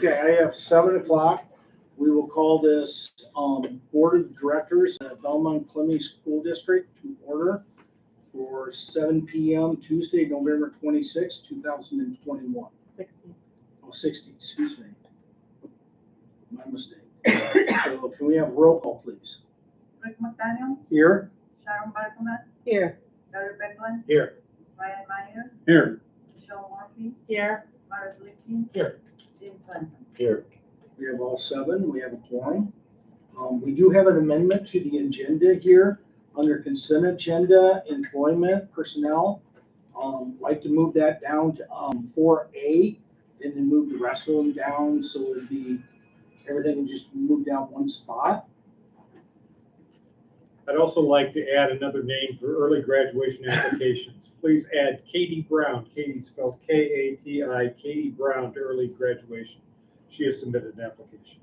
Okay, I have 7 o'clock. We will call this Board of Directors at Belmond-Klemme School District to order for 7 p.m. Tuesday, November 26, 2021. 60. Oh, 60, excuse me. My mistake. So can we have a roll call, please? Rick McDaniel, Here? Sharon Bartlett, Here. Larry Becklin, Here. Ryan Meyer, Here. Michelle Murphy, Here. Myers Lichty, Here. James Swenson. Here. We have all 7. We have a quorum. We do have an amendment to the agenda here under consent agenda, employment, personnel. Like to move that down to 4A and then move the rest of them down so it'd be everything would just move down one spot. I'd also like to add another name for early graduation applications. Please add Katie Brown, Katie spelled K-A-T-I, Katie Brown to early graduation. She has submitted an application.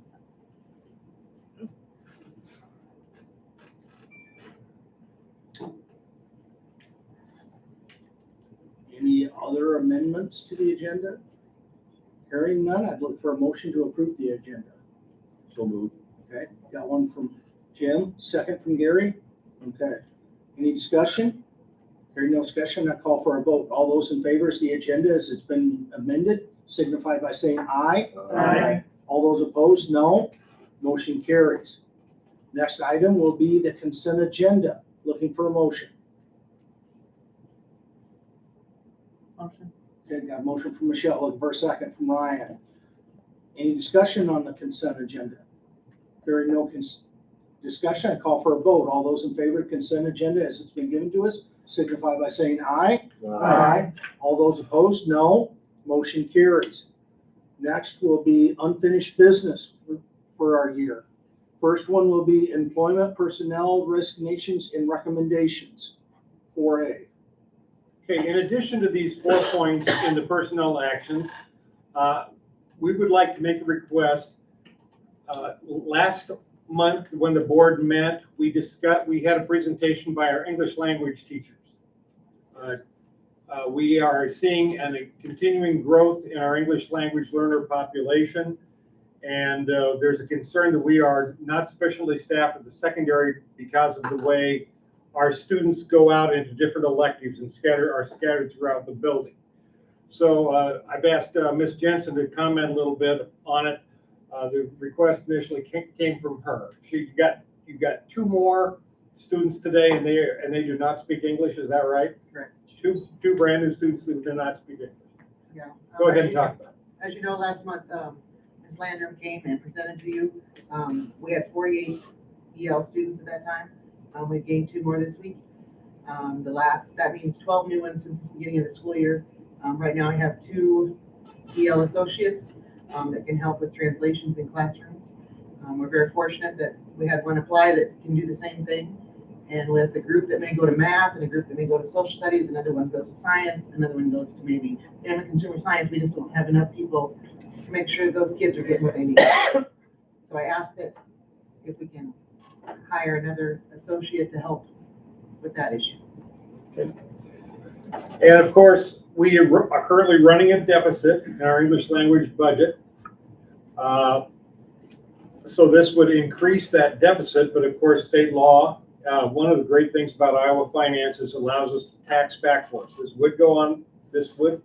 Any other amendments to the agenda? Hearing none, I'd look for a motion to approve the agenda. So moved. Okay, got one from Jim, second from Gary. Okay, any discussion? Hearing no discussion, I call for a vote. All those in favor of the agenda as it's been amended, signify by saying aye. Aye. All those opposed, no. Motion carries. Next item will be the consent agenda. Looking for a motion. Motion. Okay, got a motion from Michelle, looking for a second from Ryan. Any discussion on the consent agenda? Hearing no discussion, I call for a vote. All those in favor of consent agenda as it's been given to us, signify by saying aye. Aye. All those opposed, no. Motion carries. Next will be unfinished business for our year. First one will be employment, personnel, resignations, and recommendations, 4A. Okay, in addition to these 4 points in the personnel actions, we would like to make a request. Last month, when the board met, we had a presentation by our English language teachers. We are seeing a continuing growth in our English language learner population, and there's a concern that we are not sufficiently staffed at the secondary because of the way our students go out into different electives and are scattered throughout the building. So I've asked Ms. Jensen to comment a little bit on it. The request initially came from her. You've got 2 more students today, and they do not speak English. Is that right? Correct. Two brand new students who do not speak English. Yeah. Go ahead and talk about it. As you know, last month, Ms. Landrum came and presented to you. We had 48 EL students at that time. We gained 2 more this week. That means 12 new ones since the beginning of the school year. Right now I have 2 EL associates that can help with translations in classrooms. We're very fortunate that we had one apply that can do the same thing. And with a group that may go to math and a group that may go to social studies, another one goes to science, another one goes to maybe family consumer science, we just don't have enough people to make sure those kids are getting what they need. So I asked if we can hire another associate to help with that issue. Okay. And of course, we are currently running a deficit in our English language budget. So this would increase that deficit, but of course, state law, one of the great things about Iowa finances allows us to tax back for us. This would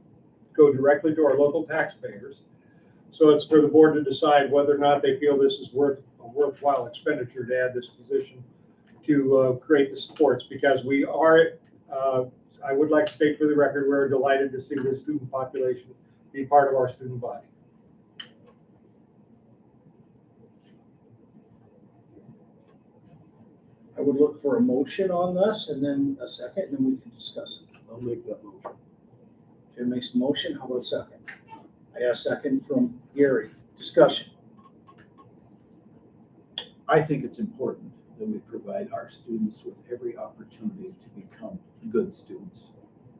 go directly to our local taxpayers. So it's for the board to decide whether or not they feel this is a worthwhile expenditure to add this position to create the supports, because we are, I would like to state for the record, we're delighted to see this student population be part of our student body. I would look for a motion on this and then a second, and then we can discuss it. I'll make that motion. Jim makes the motion. How about a second? I got a second from Gary. Discussion. I think it's important that we provide our students with every opportunity to become good students.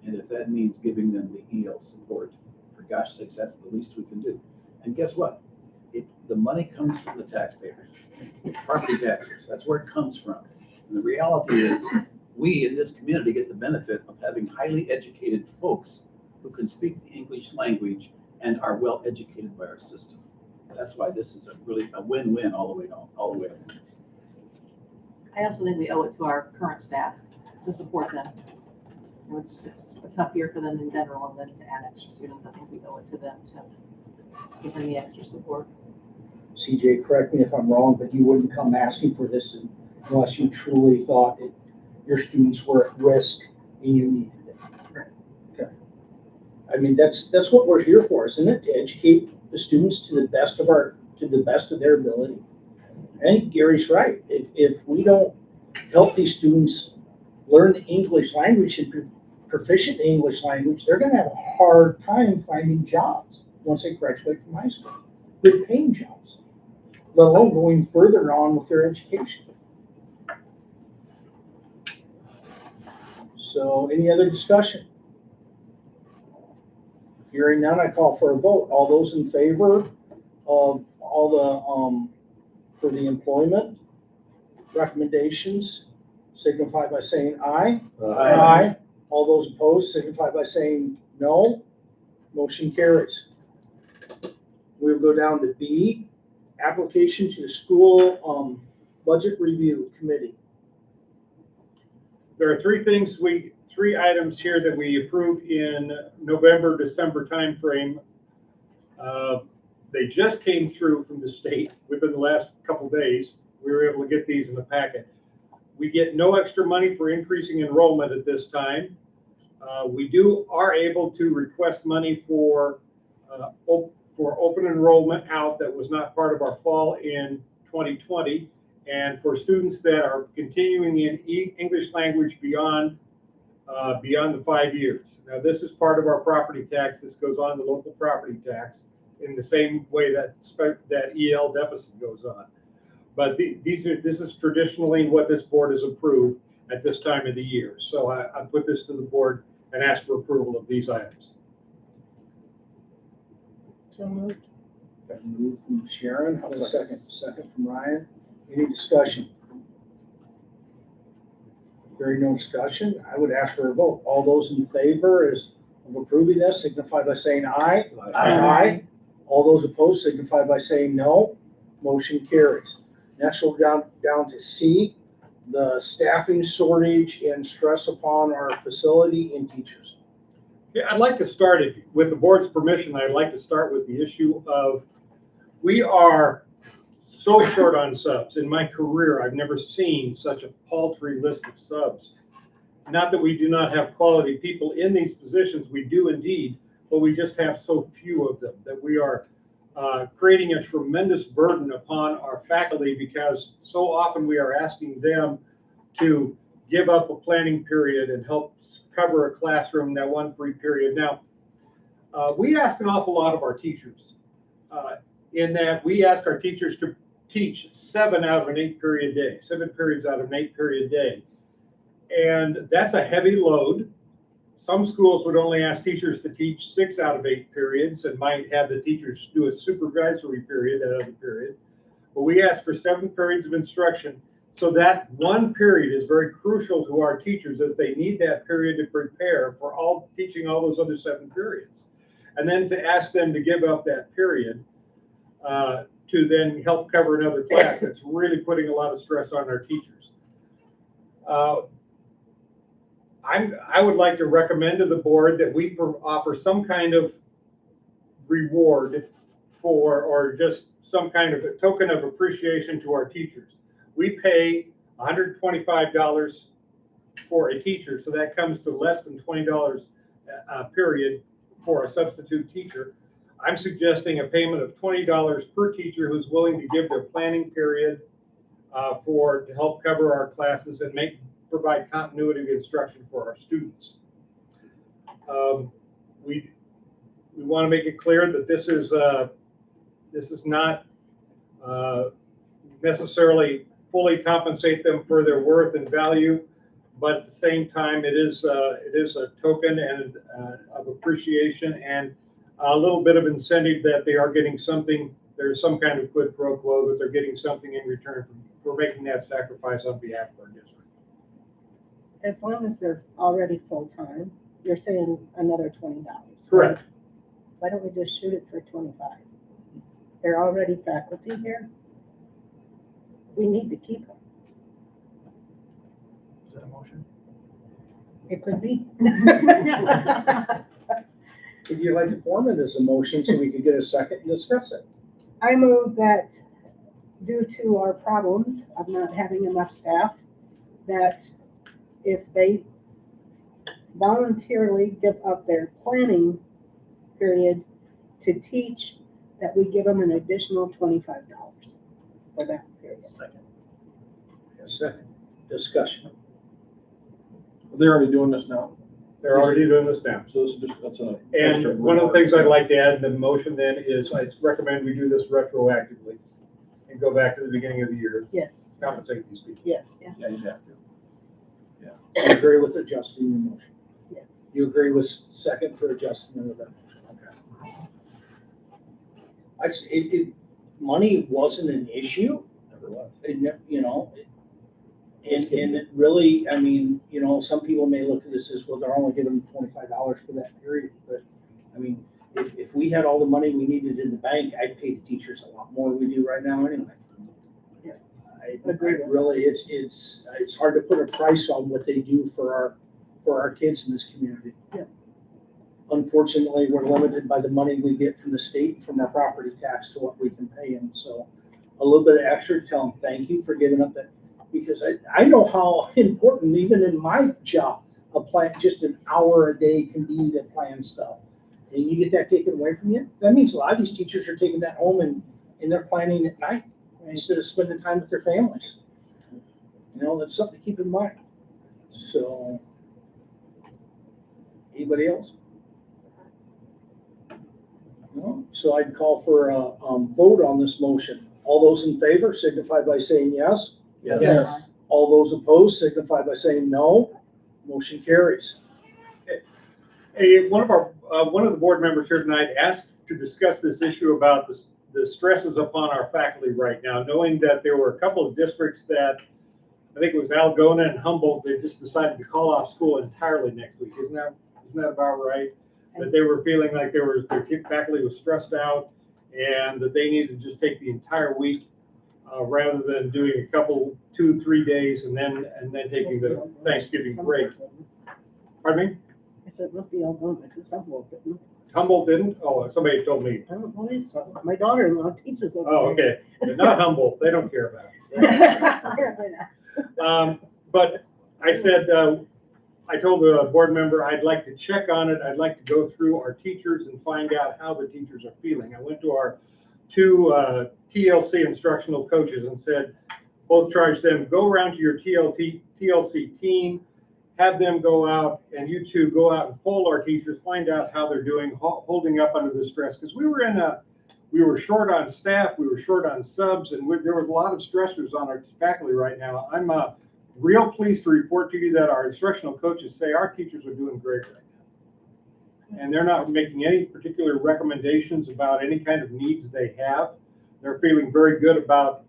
And if that means giving them the EL support, for gosh sakes, that's the least we can do. And guess what? The money comes from the taxpayers, property taxes. That's where it comes from. And the reality is, we in this community get the benefit of having highly educated folks who can speak the English language and are well educated by our system. That's why this is a win-win all the way down, all the way. I also think we owe it to our current staff to support them. You know, it's a tough year for them in general, and then to add extra students, I think we owe it to them to give them the extra support. CJ, correct me if I'm wrong, but you wouldn't come asking for this unless you truly thought that your students were at risk and you needed it. Correct. Okay. I mean, that's what we're here for, isn't it? To educate the students to the best of their ability. I think Gary's right. If we don't help these students learn the English language and be proficient in the English language, they're gonna have a hard time finding jobs once they graduate from high school. Good paying jobs, let alone going further on with their education. So any other discussion? Hearing none, I call for a vote. All those in favor of all the, for the employment recommendations signify by saying aye. Aye. All those opposed signify by saying no. Motion carries. We'll go down to B, application to the school budget review committee. There are three items here that we approved in November, December timeframe. They just came through from the state within the last couple days. We were able to get these in the packet. We get no extra money for increasing enrollment at this time. We are able to request money for open enrollment out that was not part of our fall in 2020, and for students that are continuing in English language beyond the 5 years. Now, this is part of our property tax. This goes on the local property tax in the same way that EL deficit goes on. But this is traditionally what this board has approved at this time of the year. So I put this to the board and ask for approval of these items. So moved. Got a move from Sharon. How about a second? Second from Ryan. Any discussion? Hearing no discussion, I would ask for a vote. All those in favor of approving this signify by saying aye. Aye. All those opposed signify by saying no. Motion carries. Next, we'll go down to C, the staffing shortage and stress upon our facility and teachers. Yeah, I'd like to start, with the board's permission, I'd like to start with the issue of, we are so short on subs. In my career, I've never seen such a paltry list of subs. Not that we do not have quality people in these positions, we do indeed, but we just have so few of them that we are creating a tremendous burden upon our faculty, because so often we are asking them to give up a planning period and help cover a classroom, that one free period. Now, we ask an awful lot of our teachers in that we ask our teachers to teach 7 out of an 8 period day, 7 periods out of an 8 period day. And that's a heavy load. Some schools would only ask teachers to teach 6 out of 8 periods and might have the teachers do a supervisory period, that other period. But we ask for 7 periods of instruction. So that one period is very crucial to our teachers, as they need that period to prepare for teaching all those other 7 periods. And then to ask them to give up that period to then help cover another class, that's really putting a lot of stress on our teachers. I would like to recommend to the board that we offer some kind of reward or just some kind of a token of appreciation to our teachers. We pay $125 for a teacher, so that comes to less than $20 a period for a substitute teacher. I'm suggesting a payment of $20 per teacher who's willing to give their planning period to help cover our classes and provide continuity of instruction for our students. We want to make it clear that this is not necessarily fully compensate them for their worth and value, but at the same time, it is a token and of appreciation and a little bit of incentive that they are getting something. There's some kind of quid pro quo that they're getting something in return for making that sacrifice on behalf of our district. As long as they're already full-time, you're saying another $20. Correct. Why don't we just shoot it for 25? they're already faculty here. We need to keep them. Is that a motion? It could be. Would you like to form it as a motion so we could get a second and discuss it? I move that due to our problems of not having enough staff, that if they voluntarily give up their planning period to teach, that we give them an additional $25 for that period. A second. Discussion. They're already doing this now, They're already doing this now. so this is just, that's an. extra And one of the things I'd like to add in the motion then is I recommend we do this retroactively and go back to the beginning of the year, Yes, compensate these people. yes, Yeah, you have to. You agree with adjusting your motion? yes. You agree with second for adjustment of that motion? Okay. Money wasn't an issue. Never was. And it really, I mean, some people may look at this as, well, they're only giving them $25 for that period, but, I mean, if we had all the money we needed in the bank, I'd pay the teachers a lot more than we do right now anyway. Yeah. I really, it's hard to put a price on what they do for our kids in this community. Yeah. Unfortunately, we're limited by the money we get from the state, from our property tax to what we can pay them, so a little bit of extra, tell them thank you for giving up that, because I know how important, even in my job, just an hour a day can be to plan stuff. And you get that taken away from you, that means a lot of these teachers are taking that home and they're planning at night instead of spending time with their families. That's something to keep in mind. So, anybody else? No? So I'd call for a vote on this motion. All those in favor signify by saying yes. Yes. All those opposed signify by saying no. Motion carries. Hey, one of the board members here tonight asked to discuss this issue about the stresses upon our faculty right now, knowing that there were a couple of districts that, I think it was Algona and Humboldt, they just decided to call off school entirely next week. Isn't that about right? That they were feeling like their faculty was stressed out and that they needed to just take the entire week rather than doing a couple, 2-3 days and then taking the Thanksgiving break. Pardon me? I said, it must be all done, because Humboldt didn't. Humboldt didn't? Oh, somebody told me. I don't believe so. My daughter-in-law teaches over Oh, okay. But not Humboldt. They don't care about it. But I said, I told the board member I'd like to check on it. I'd like to go through our teachers and find out how the teachers are feeling. I went to our 2 TLC instructional coaches and said, both charged them, go around to your TLC team, have them go out, and you two go out and poll our teachers, find out how they're doing, holding up under the stress. Because we were short on staff, we were short on subs, and there was a lot of stressors on our faculty right now. I'm real pleased to report to you that our instructional coaches say our teachers are doing great right now. And they're not making any particular recommendations about any kind of needs they have. They're feeling very good about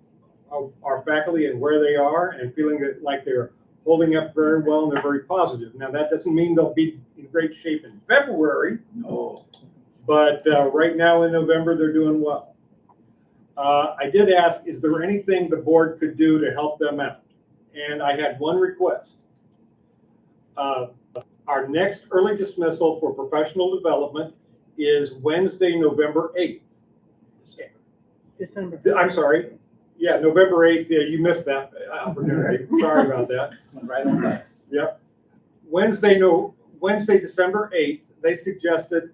our faculty and where they are and feeling like they're holding up very well and they're very positive. Now, that doesn't mean they'll be in great shape in February. No. But right now in November, they're doing well. I did ask, is there anything the board could do to help them out? And I had one request. Our next early dismissal for professional development is Wednesday, November 8th. December. I'm sorry. Yeah, November 8th. You missed that opportunity. Sorry about that. Went right on by. Yep. Wednesday, December 8th, they suggested,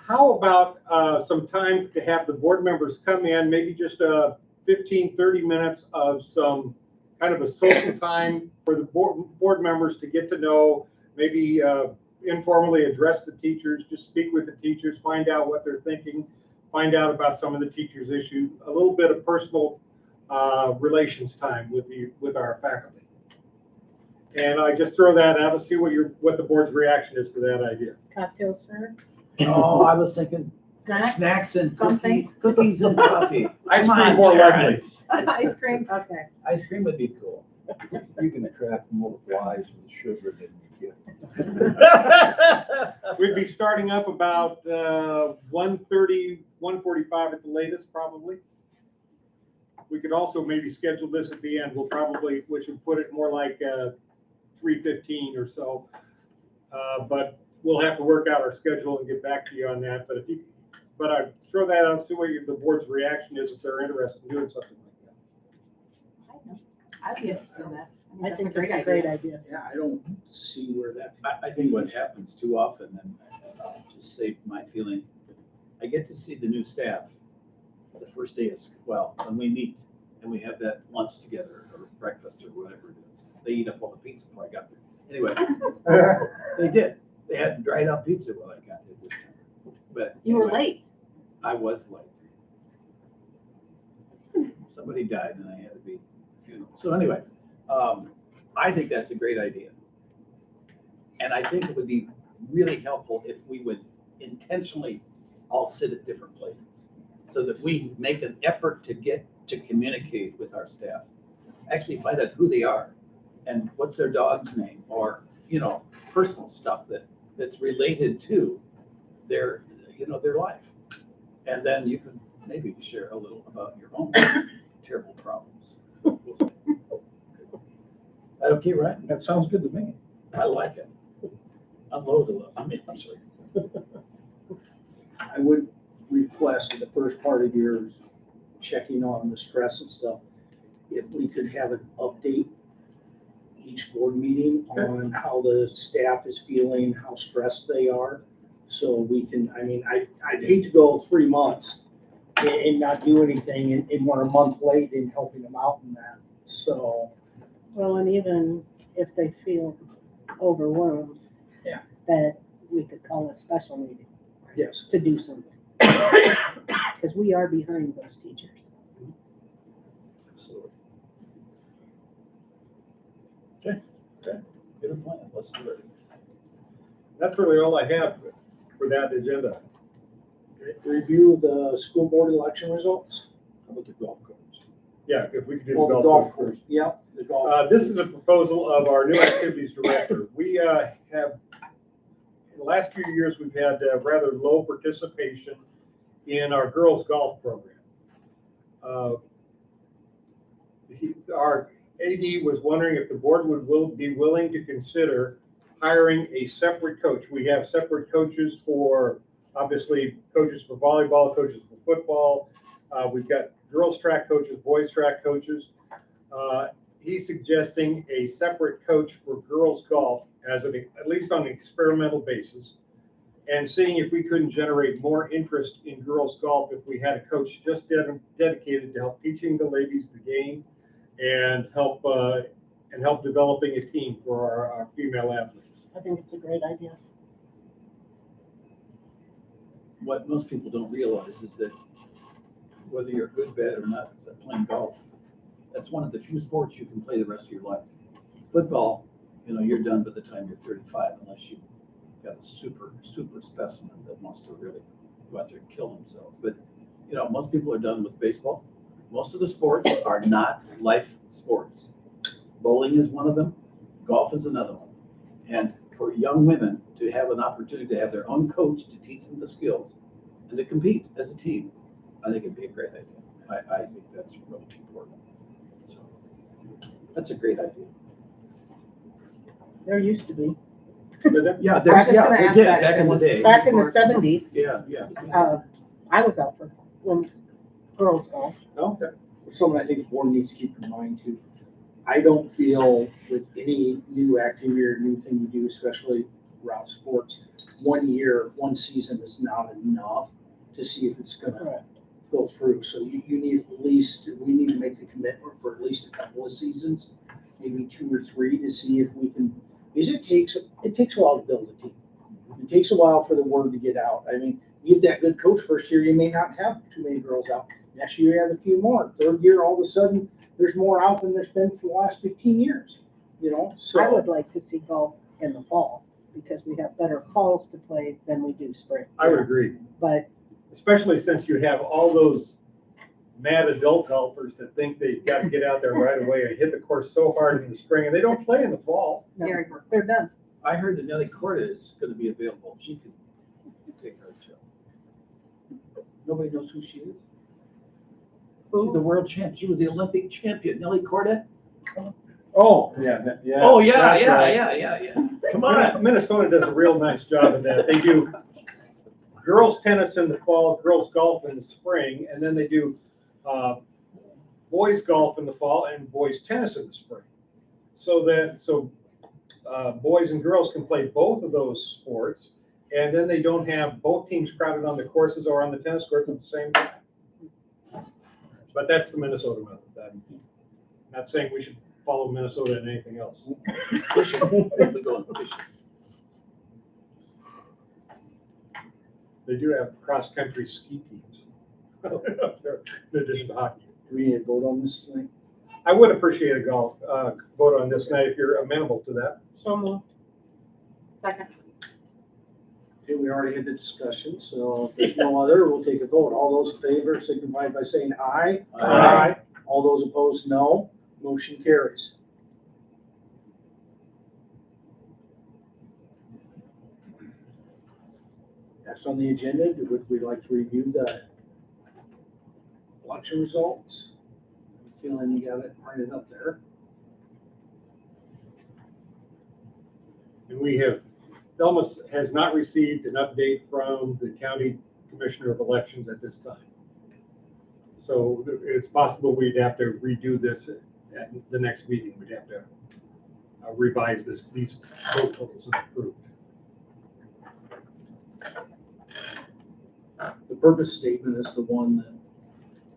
how about some time to have the board members come in, maybe just 15-30 minutes of some kind of a social time for the board members to get to know, maybe informally address the teachers, just speak with the teachers, find out what they're thinking, find out about some of the teachers' issues, a little bit of personal relations time with our faculty. And I just throw that out and see what the board's reaction is to that idea. Cocktails for Oh, I was thinking Snacks? snacks and Something? cookies and coffee. Ice Come cream on, more Sharon. likely. Ice cream, okay. Ice cream would be cool. You can attract more flies with sugar than you get. We'd be starting up about 1:30, 1:45 at the latest, probably. We could also maybe schedule this at the end. We'll probably, which would put it more like 3:15 or so. But we'll have to work out our schedule and get back to you on that. But I'd throw that out, see what the board's reaction is if they're interested in doing something like that. I'd be interested in that. I that's think that's a great idea. Yeah, I don't see where that. I think what happens too often, and I'll just say my feeling, I get to see the new staff the first day of, when we meet and we have that lunch together or breakfast or whatever it is. They eat up all the pizza before I got there. Anyway, they did. They had dried out pizza when I got there this time. But You were anyway, late. I was late. Somebody died and I had to be at the funeral. So anyway, I think that's a great idea. And I think it would be really helpful if we would intentionally all sit at different places so that we make an effort to get to communicate with our staff. Actually find out who they are and what's their dog's name, or, personal stuff that's related to their life. And then you can maybe share a little about your own terrible problems. That okay, right? That sounds good to me. I like it. Unload a little. I'm sorry. I would request in the first part of yours, checking on the stress and stuff, if we could have an update each board meeting on how the staff is feeling, how stressed they are. So we can, I'd hate to go 3 months and not do anything and we're a month late in helping them out in that. So, Well, and even if they feel overwhelmed. Yeah. That we could call a special meeting yes. to do something. Because we are behind those teachers. Absolutely. Okay. Good plan. Let's do it. That's really all I have for that agenda. Review of the school board election results. How about the golf course? Yeah, if we could do the Oh, the golf golf course. course. Yep, the golf. This is a proposal of our new activities director. We have, in the last few years, we've had rather low participation in our girls' golf program. Our AD was wondering if the board would be willing to consider hiring a separate coach. We have separate coaches for, obviously, coaches for volleyball, coaches for football. We've got girls track coaches, boys track coaches. He's suggesting a separate coach for girls golf at least on an experimental basis, and seeing if we couldn't generate more interest in girls golf if we had a coach just dedicated to help teaching the ladies the game and help developing a team for our female athletes. I think it's a great idea. What most people don't realize is that whether you're good, bad, or not at playing golf, that's one of the few sports you can play the rest of your life. Football, you're done by the time you're 35 unless you've got a super specimen that wants to really go out there and kill themselves. But, most people are done with baseball. Most of the sports are not life sports. Bowling is one of them. Golf is another one. And for young women to have an opportunity to have their own coach to teach them the skills and to compete as a team, I think it'd be a great idea. I think that's really important. So that's a great idea. There used to be. Yeah, I was just gonna they ask did that, back in the day. Back in the 70s, Yeah. I was out for girls golf. Okay. Something I think the board needs to keep in mind too. I don't feel with any new activity or new thing you do, especially around sports, 1 year, 1 season is not enough to see if it's gonna Correct. go through. So you need we need to make the commitment for at least a couple of seasons, maybe 2 or 3 to see if we can, because it takes a while to build a team. It takes a while for the word to get out. You get that good coach first year, you may not have too many girls out. Next year, you have a few more. 3rd year, all of a sudden, there's more out than there's been for the last 15 years, So I would like to see golf in the fall because we have better falls to play than we do spring. I would agree, But especially since you have all those mad adult golfers that think they've got to get out there right away and hit the course so hard in the spring, and they don't play in the fall. no, Very they're done. I heard that Nelly Corda is gonna be available. She could take our job. Nobody knows who she is. She's a world champ. She was the Olympic champion. Nelly Corda? Oh, yeah, yeah. Oh, yeah, that's yeah, right. yeah. Come on. Minnesota does a real nice job of that. They do girls tennis in the fall, girls golf in the spring, and then they do boys golf in the fall and boys tennis in the spring. So boys and girls can play both of those sports, and then they don't have both teams crowded on the courses or on the tennis courts at the same time. But that's the Minnesota method. I'm not saying we should follow Minnesota in anything else. Fishing. We go fishing. They do have cross-country ski teams in addition to hockey. Do we need to vote on this tonight? I would appreciate a vote on this night if you're amenable to that. So moved. Second. Okay, we already had the discussion, so if there's no other, we'll take a vote. All those in favor signify by saying aye. Aye. All those opposed, no. Motion carries. Next on the agenda, would we like to review the election results? I'm feeling you got it printed up there. And we have, Belmont has not received an update from the county commissioner of elections at this time. So it's possible we'd have to redo this at the next meeting. We'd have to revise these vote totals if approved. The purpose statement is the one that,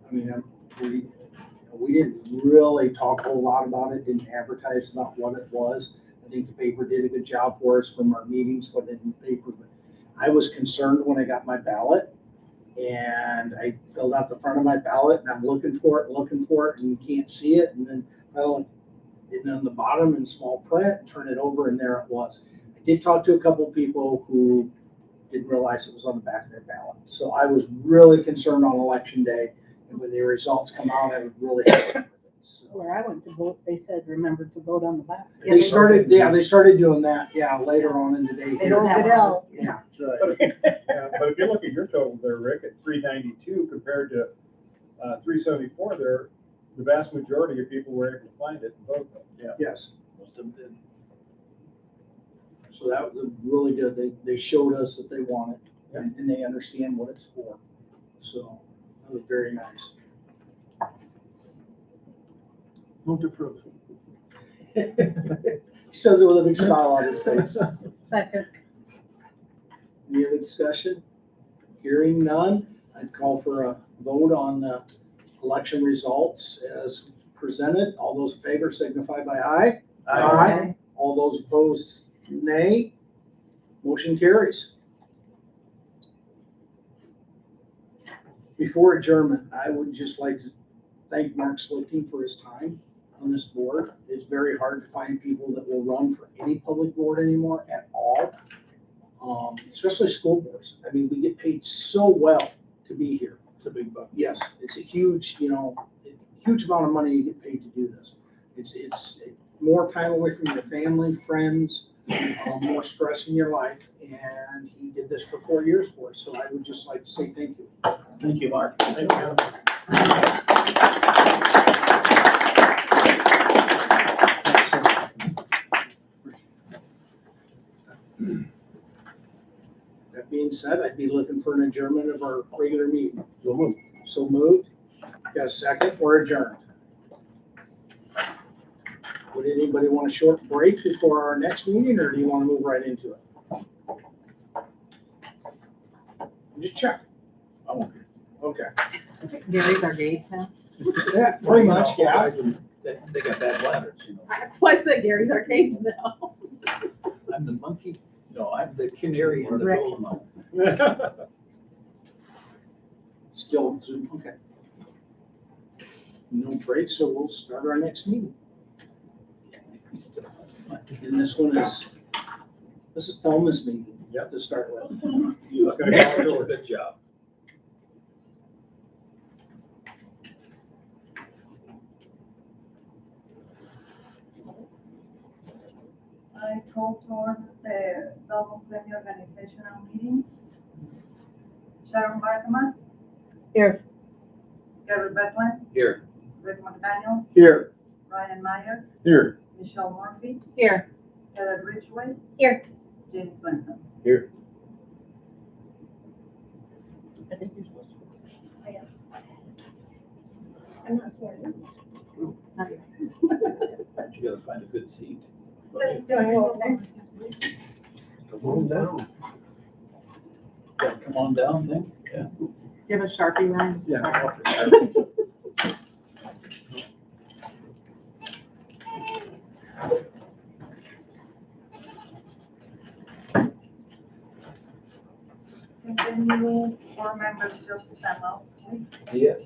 I mean, we didn't really talk a whole lot about it, didn't advertise about what it was. I think the paper did a good job for us from our meetings, but in the paper, but I was concerned when I got my ballot and I filled out the front of my ballot and I'm looking for it, and you can't see it. And then and on the bottom in small print, turn it over and there it was. I did talk to a couple of people who didn't realize it was on the back of their ballot. So I was really concerned on election day, and when the results come out, I was really happy with it. So Where I went to vote, they said, remember to vote on the back. they started doing that, later on in the day. They don't have Fidel. Yeah, But if you look at your total there, Rick, at 392 compared to 374, there, the vast majority of people were able to find it and vote. yes. Most of them did. So that was really good. They showed us that they want it and they understand what it's for. So that was very nice. Move to approve. He says it with a big smile on his face. Second. Any other discussion? Hearing none, I'd call for a vote on the election results as presented. All those in favor signify by aye. Aye. All those opposed, nay. Motion carries. Before adjournment, I would just like to thank Mark Slichting for his time on this board. It's very hard to find people that will run for any public board anymore at all, especially school boards. I mean, we get paid so well to be here. It's a big buck. Yes, it's a huge, huge amount of money you get paid to do this. It's more time away from your family, friends, more stress in your life, and he did this for 4 years for us, so I would just like to say thank you. Thank you, Mark. Thank you. That being said, I'd be looking for an adjournment of our regular meeting. So moved. So moved. Got a second? We're adjourned. Would anybody want a short break before our next meeting, or do you want to move right into it? Just check. I'm okay. Okay. Gary's our gauge now. Yeah, pretty much, yeah. They got bad bladders, That's why I said Gary's our gauge now. I'm the monkey. No, I'm the canary in the Rick. gold mine. Still Zoom, okay. No break, so we'll start our next meeting. And this is Thelma's meeting. Yep. To start with. You did a good job. I told Tori that Belmond-Klemme organizational meeting. Sharon Bartman, Here. Gary Beckman, Here. Rick McDaniel, Here. Ryan Meyer, Here. Michelle Murphy, Here. Heather Ridgway. Here. James Swenson. I think you're supposed to. I'm not swearing. You gotta find a good seat. Do I go there? Come on down. Yeah, come on down, thing. Yeah. Give a Sharpie, Ryan. Yeah. Continuing board members just stand up, please. Yes.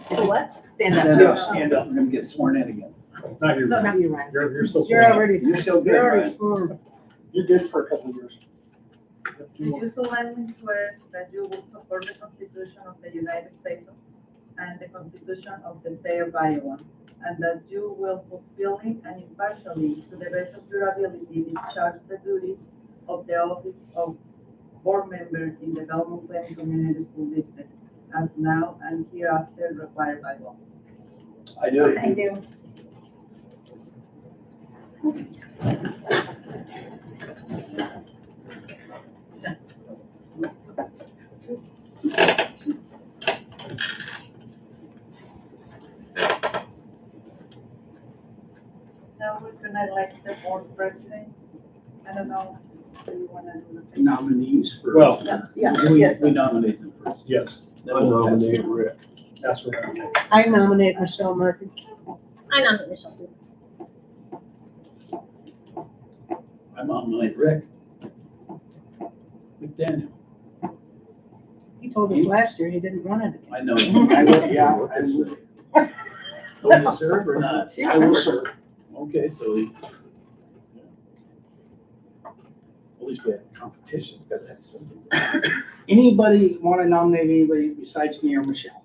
For what? Stand up. Stand up, stand up. I'm gonna get sworn in again. Not you, No, Ryan. not you, Ryan. You're still. You're already. You're still good, You're already Ryan. sworn. You did for a couple of years. Do you solemnly swear that you will support the Constitution of the United States and the Constitution of the State of Iowa, and that you will fulfilling and impartially, to the best of your ability, discharge the duties of the office of board member in the Belmond-Klemme Community School District, as now and hereafter required by law? I do. I do. Now we're gonna elect the board president. I don't know, do you wanna do the thing? Nominees for. Well, Yeah, We yes. nominate them first. yes, Then we'll test it. Rick. that's right. I nominate Michelle Murphy. I nominate Michelle too. I nominate Rick. McDaniel. He told us last year he didn't run it again. I know. I will, yeah, I will. Will you serve or not? I will serve. Okay, so we. At least we have competition, gotta have something. Anybody want to nominate anybody besides me or Michelle?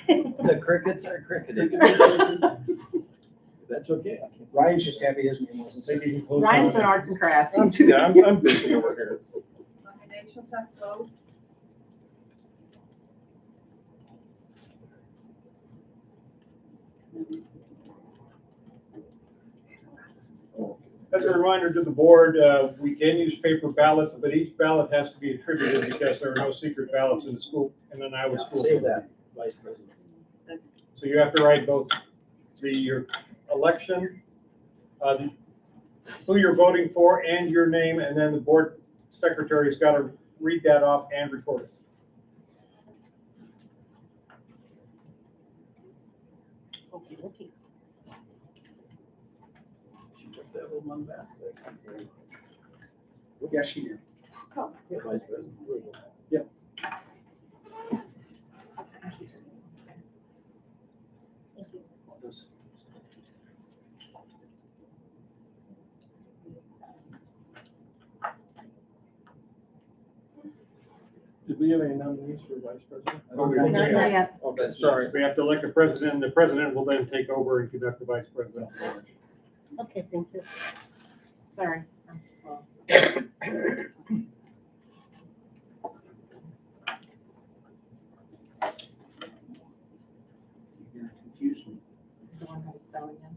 The crickets are cricketing. That's okay. Ryan's just happy his name wasn't said. Maybe you can close. Ryan's in on arts and crafts. I'm He's- I'm busy over here. Nominations are closed. As a reminder to the board, we can use paper ballots, but each ballot has to be attributed because there are no secret ballots in the school, in an Iowa school. Say that, Vice President. So you have to write both your election, who you're voting for and your name, and then the board secretary's got to read that off and record it. Okay, okay. She took that little one back. Yeah, she did. Yeah, Vice President. Thank you. Did we have any nominees for vice president? I don't Okay. think we Not did. not yet. Okay, sorry. We have to elect a president, and the president will then take over and conduct the vice presidential election. Okay, thank you. Sorry, I'm slow. You're gonna confuse me. The one that was spelling in.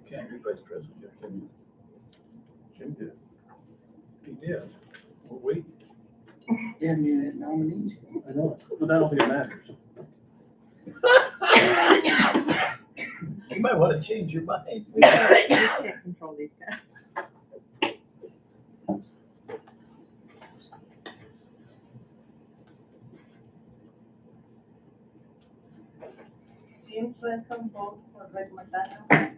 You can't be Vice President, you have to. Jim did. He did. We're waiting. Yeah, the nominees. I know, but I don't think it matters. You might want to change your mind. We can't control these guys. James Swenson, vote for Rick McDaniel.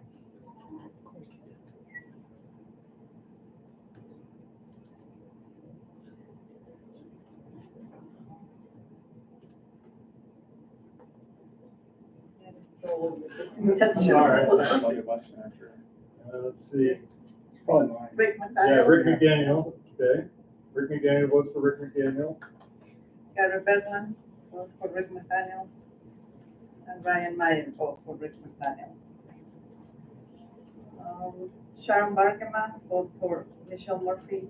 go with the All right. signatures. Let's see. It's probably mine. Rick Yeah, McDaniel, Rick McDaniel, okay. Rick McDaniel votes for Rick McDaniel. Gary Bergland, vote for Rick McDaniel, and Ryan Meyer, vote for Rick McDaniel. Sharon Barkema, vote for Michelle Murphy.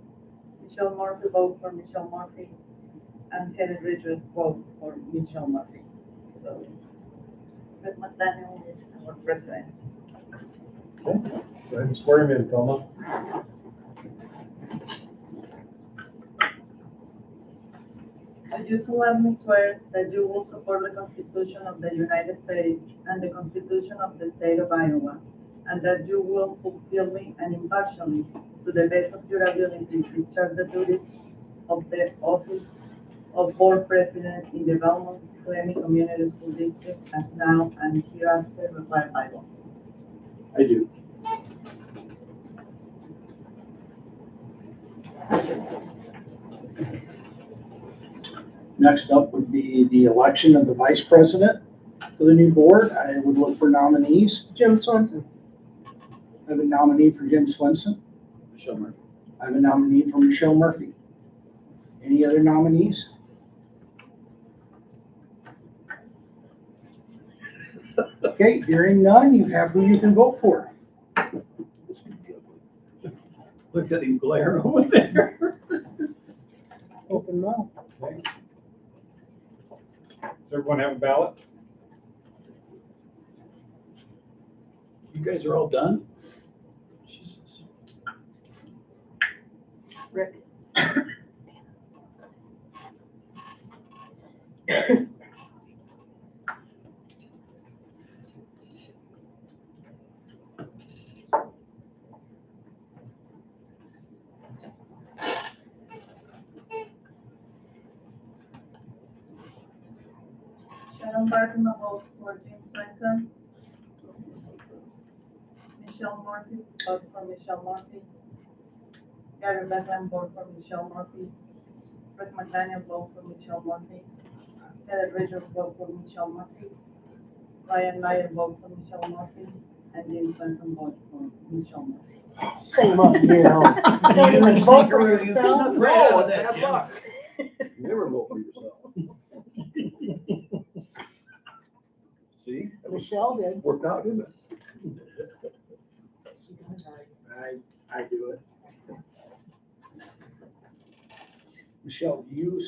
Michelle Murphy, vote for Michelle Murphy. And Heather Richards, vote for Michelle Murphy. So Rick McDaniel is our president. Go ahead and swear him in, Thelma. Do you solemnly swear that you will support the Constitution of the United States and the Constitution of the State of Iowa, and that you will faithfully and impartially, to the best of your ability, discharge the duties of the office of board president in the Belmond-Klemme Community School District as now and hereafter required by law? I do. Next up would be the election of the vice president for the new board. I would look for nominees. Jim Swanson. I have a nominee for Jim Swenson. Michelle Murphy. I have a nominee for Michelle Murphy. Any other nominees? Okay, hearing none, you have who you can vote for. Look at him glare over there. Open mouth. Okay. Does everyone have a ballot? You guys are all done? Jesus. Rick? Sharon Barkema, vote for Jim Swenson. Michelle Murphy, vote for Michelle Murphy. Gary Beckman, vote for Michelle Murphy. Rick McDaniel, vote for Michelle Murphy. Heather Richards, vote for Michelle Murphy. Ryan Meyer, vote for Michelle Murphy. And Jim Swenson, vote for Michelle Murphy. Shame on you. Don't even vote for yourself. No, bad luck. Never vote for yourself. See? Michelle did. Worked out, didn't it? I do it. Michelle, do you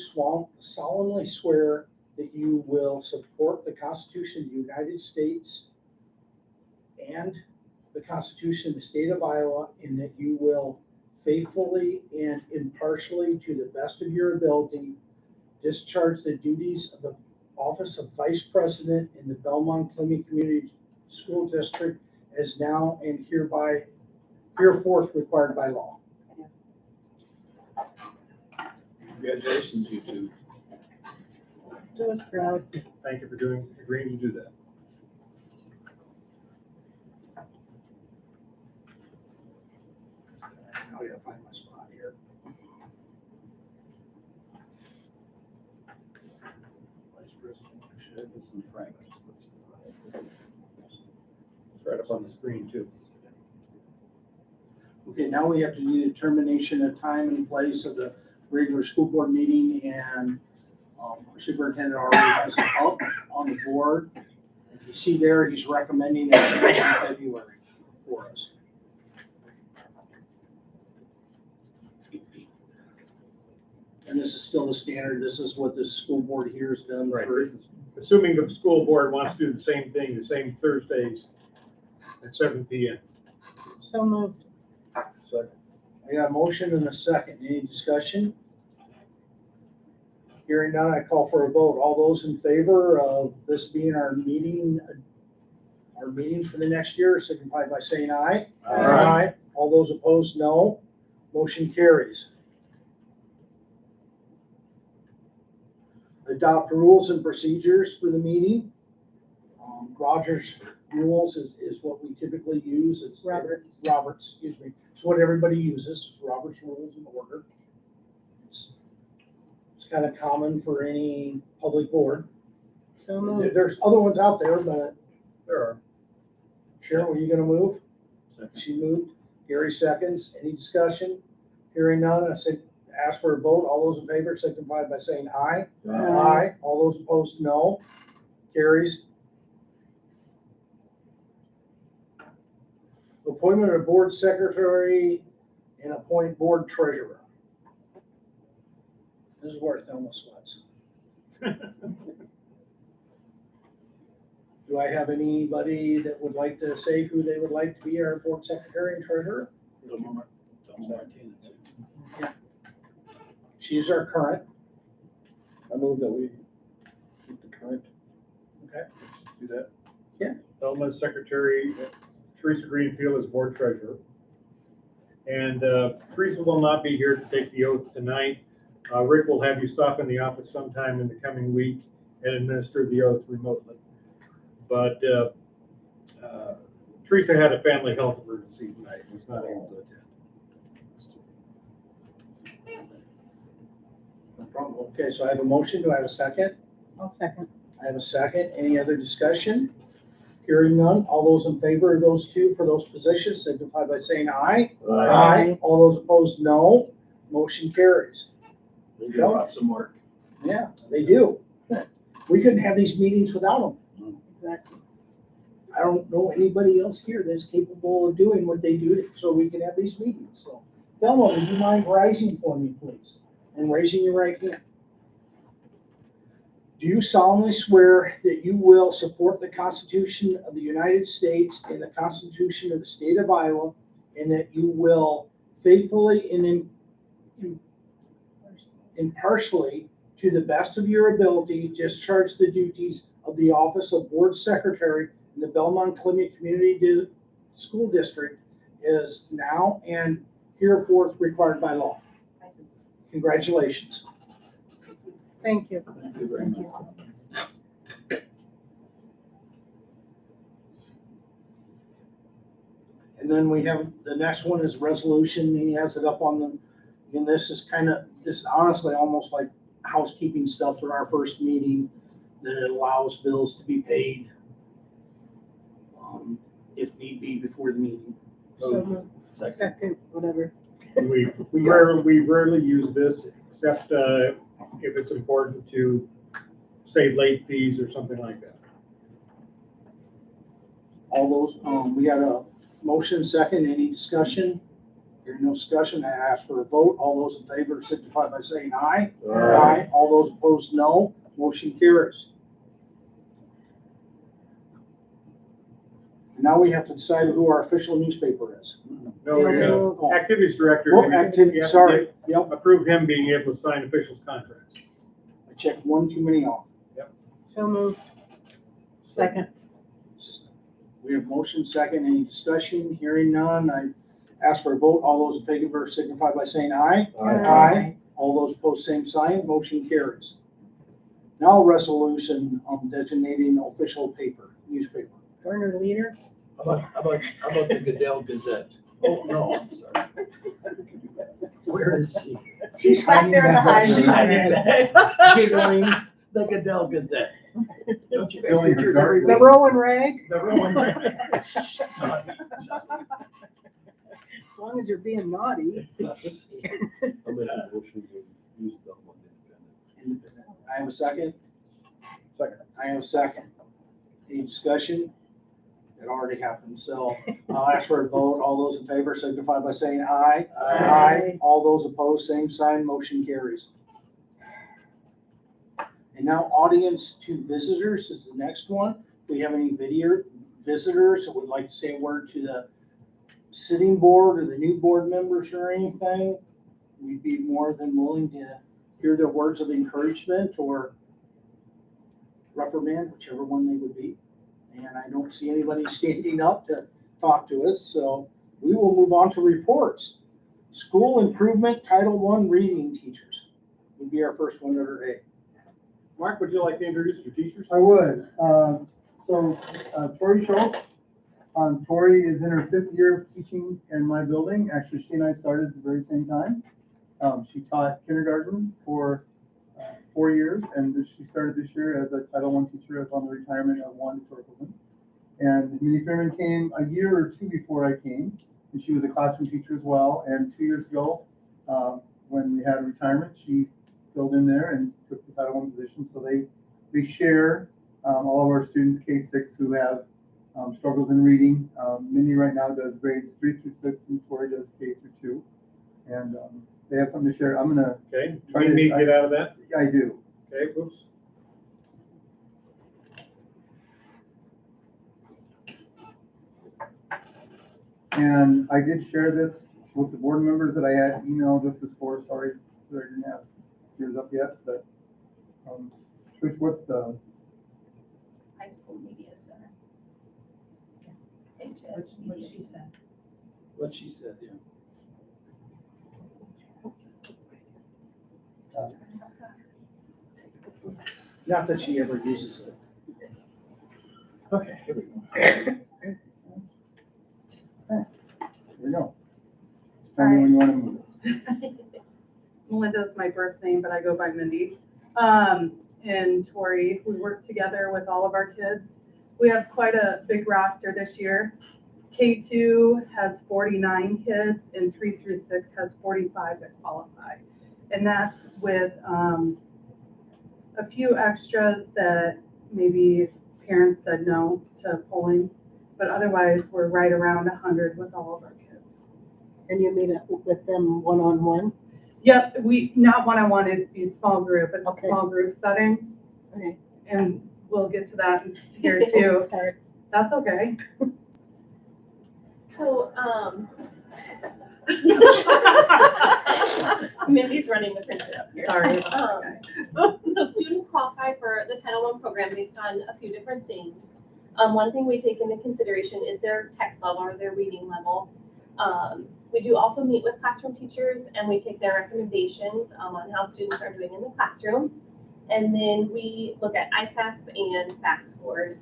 solemnly swear that you will support the Constitution of the United States and the Constitution of the State of Iowa, and that you will faithfully and impartially, to the best of your ability, discharge the duties of the office of Vice President in the Belmond-Klemme Community School District as now and hereforth required by law? Congratulations, you two. So it's proud. Thank you for agreeing to do that. Now I gotta find my spot here. Vice President, should have some Frank's. It's right up on the screen too. Okay, now we have to do determination of time and place of the regular school board meeting, and our superintendent already has it up on the board. If you see there, he's recommending that in February for us. And this is still the standard. This is what the school board here has done. Right. for- This is assuming the school board wants to do the same thing, the same Thursdays at 7 p.m. So moved. Second. I got a motion and a second. Any discussion? Hearing none, I call for a vote. All those in favor of this being our meeting for the next year, signify by saying aye. Aye. All those opposed, no. Motion carries. Adopt rules and procedures for the meeting. Roger's rules is what we typically use. It's Robert's, excuse me. It's what everybody uses, Robert's Rules of Order. It's kind of common for any public board. So moved. There's other ones out there, but There are. Sharon, were you gonna move? Second. She moved. Gary seconds. Any discussion? Hearing none, I said, ask for a vote. All those in favor signify by saying aye. Aye. All those opposed, no. Carries. Appointment of board secretary and appoint board treasurer. This is where Thelma sweats. Do I have anybody that would like to say who they would like to be our board secretary and treasurer? Thelma Martinez. She's our current. I move that we keep the current. Okay. Do that. Belmond Secretary, Teresa Greenfield is board treasurer. And Teresa will not be here to take the oath tonight. Rick will have you stop in the office sometime in the coming week and administer the oath remotely. But Teresa had a family health emergency tonight, and was not able to attend. No problem. Okay, so I have a motion. Do I have a second? I'll second. I have a second. Any other discussion? Hearing none. All those in favor of those two for those positions signify by saying aye. Aye. All those opposed, no. Motion carries. They do lots of work. Yeah, they do. We couldn't have these meetings without them. Exactly. I don't know anybody else here that's capable of doing what they do so we can have these meetings. So, Thelma, would you mind rising for me, please? And raising your right hand. Do you solemnly swear that you will support the Constitution of the United States and the Constitution of the State of Iowa, and that you will faithfully and impartially, to the best of your ability, discharge the duties of the office of Board Secretary in the Belmond-Klemme Community School District is now and hereforth required by law? Congratulations. Thank you. Thank you very much. And then we have, the next one is resolution. He has it up on the, and this is honestly almost like housekeeping stuff for our first meeting, that it allows bills to be paid if need be before the meeting. So, Second. second, whatever. We rarely use this, except if it's important to save late fees or something like that. All those, we got a motion second, any discussion? Hearing no discussion, I ask for a vote. All those in favor signify by saying aye. Aye. All those opposed, no. Motion carries. And now we have to decide who our official newspaper is. No, Oh, activities director. oh, activity, sorry. Yep, Approve him being able to sign officials' contracts. I checked one too many off. So moved. Second. We have motion second, any discussion? Hearing none, I ask for a vote. All those in favor signify by saying aye. Aye. All those opposed, same sign, motion carries. Now resolution designating official paper, newspaper. Garner Leader. How about the Goodell Gazette? Oh, no, I'm sorry. Where is she? She's back there behind She's you. hiding back. Giggling. The Goodell Gazette. Don't you have pictures every The week? Rowan Rag, The Rowan. as long as you're being naughty. I'm gonna motion to use Belmont Independent. I have a second. Second. I have a second. Any discussion? It already happened, so I'll ask for a vote. All those in favor signify by saying aye. Aye. All those opposed, same sign, motion carries. And now audience to visitors is the next one. Do we have any video visitors that would like to say a word to the sitting board or the new board members or anything? We'd be more than willing to hear their words of encouragement or reprimand, whichever one they would be. And I don't see anybody standing up to talk to us, so we will move on to reports. School improvement, Title I reading teachers would be our first one under A. Mark, would you like to introduce your teachers? I would. Tori Schultz. Tori is in her 5th year of teaching in my building. Actually, she and I started at the very same time. She taught kindergarten for 4 years, and she started this year as a Title I teacher upon the retirement of Juan Torkelson. And Minnie Fairman came a year or two before I came, and she was a classroom teacher as well. And 2 years ago, when we had a retirement, she filled in there and took the Title I position. So they share all of our students, K-6, who have struggles in reading. Minnie right now does grades 3 through 6, and Tori does K through 2. And they have something to share. I'm gonna, Okay, Try need to- me to get out of that? I do. Okay, oops. And I did share this with the board members that I had emailed this is for. Sorry that I didn't have yours up yet, but Trish, what's the, High School Media Center. What she said. What she said, yeah. Not that she ever uses it. Okay, here we go. here we go. Tell me when you want to move. Melinda's my birth name, but I go by Mindy. And Tori, we work together with all of our kids. We have quite a big roster this year. K2 has 49 kids and 3 through 6 has 45 that qualify. And that's with a few extras that maybe parents said no to pulling, but otherwise we're right around 100 with all of our kids. And you meet up with them one-on-one? Yep, not one-on-one, it'd be small group, it's Okay. a small group setting. Okay. And we'll get to that here too. Sorry. That's okay. So, Mindy's running the printer up here. Sorry about that, guys. So students qualify for the Title I program based on a few different things. One thing we take into consideration is their text level or their reading level. We do also meet with classroom teachers and we take their recommendations on how students are doing in the classroom. And then we look at ISASP and FAST scores.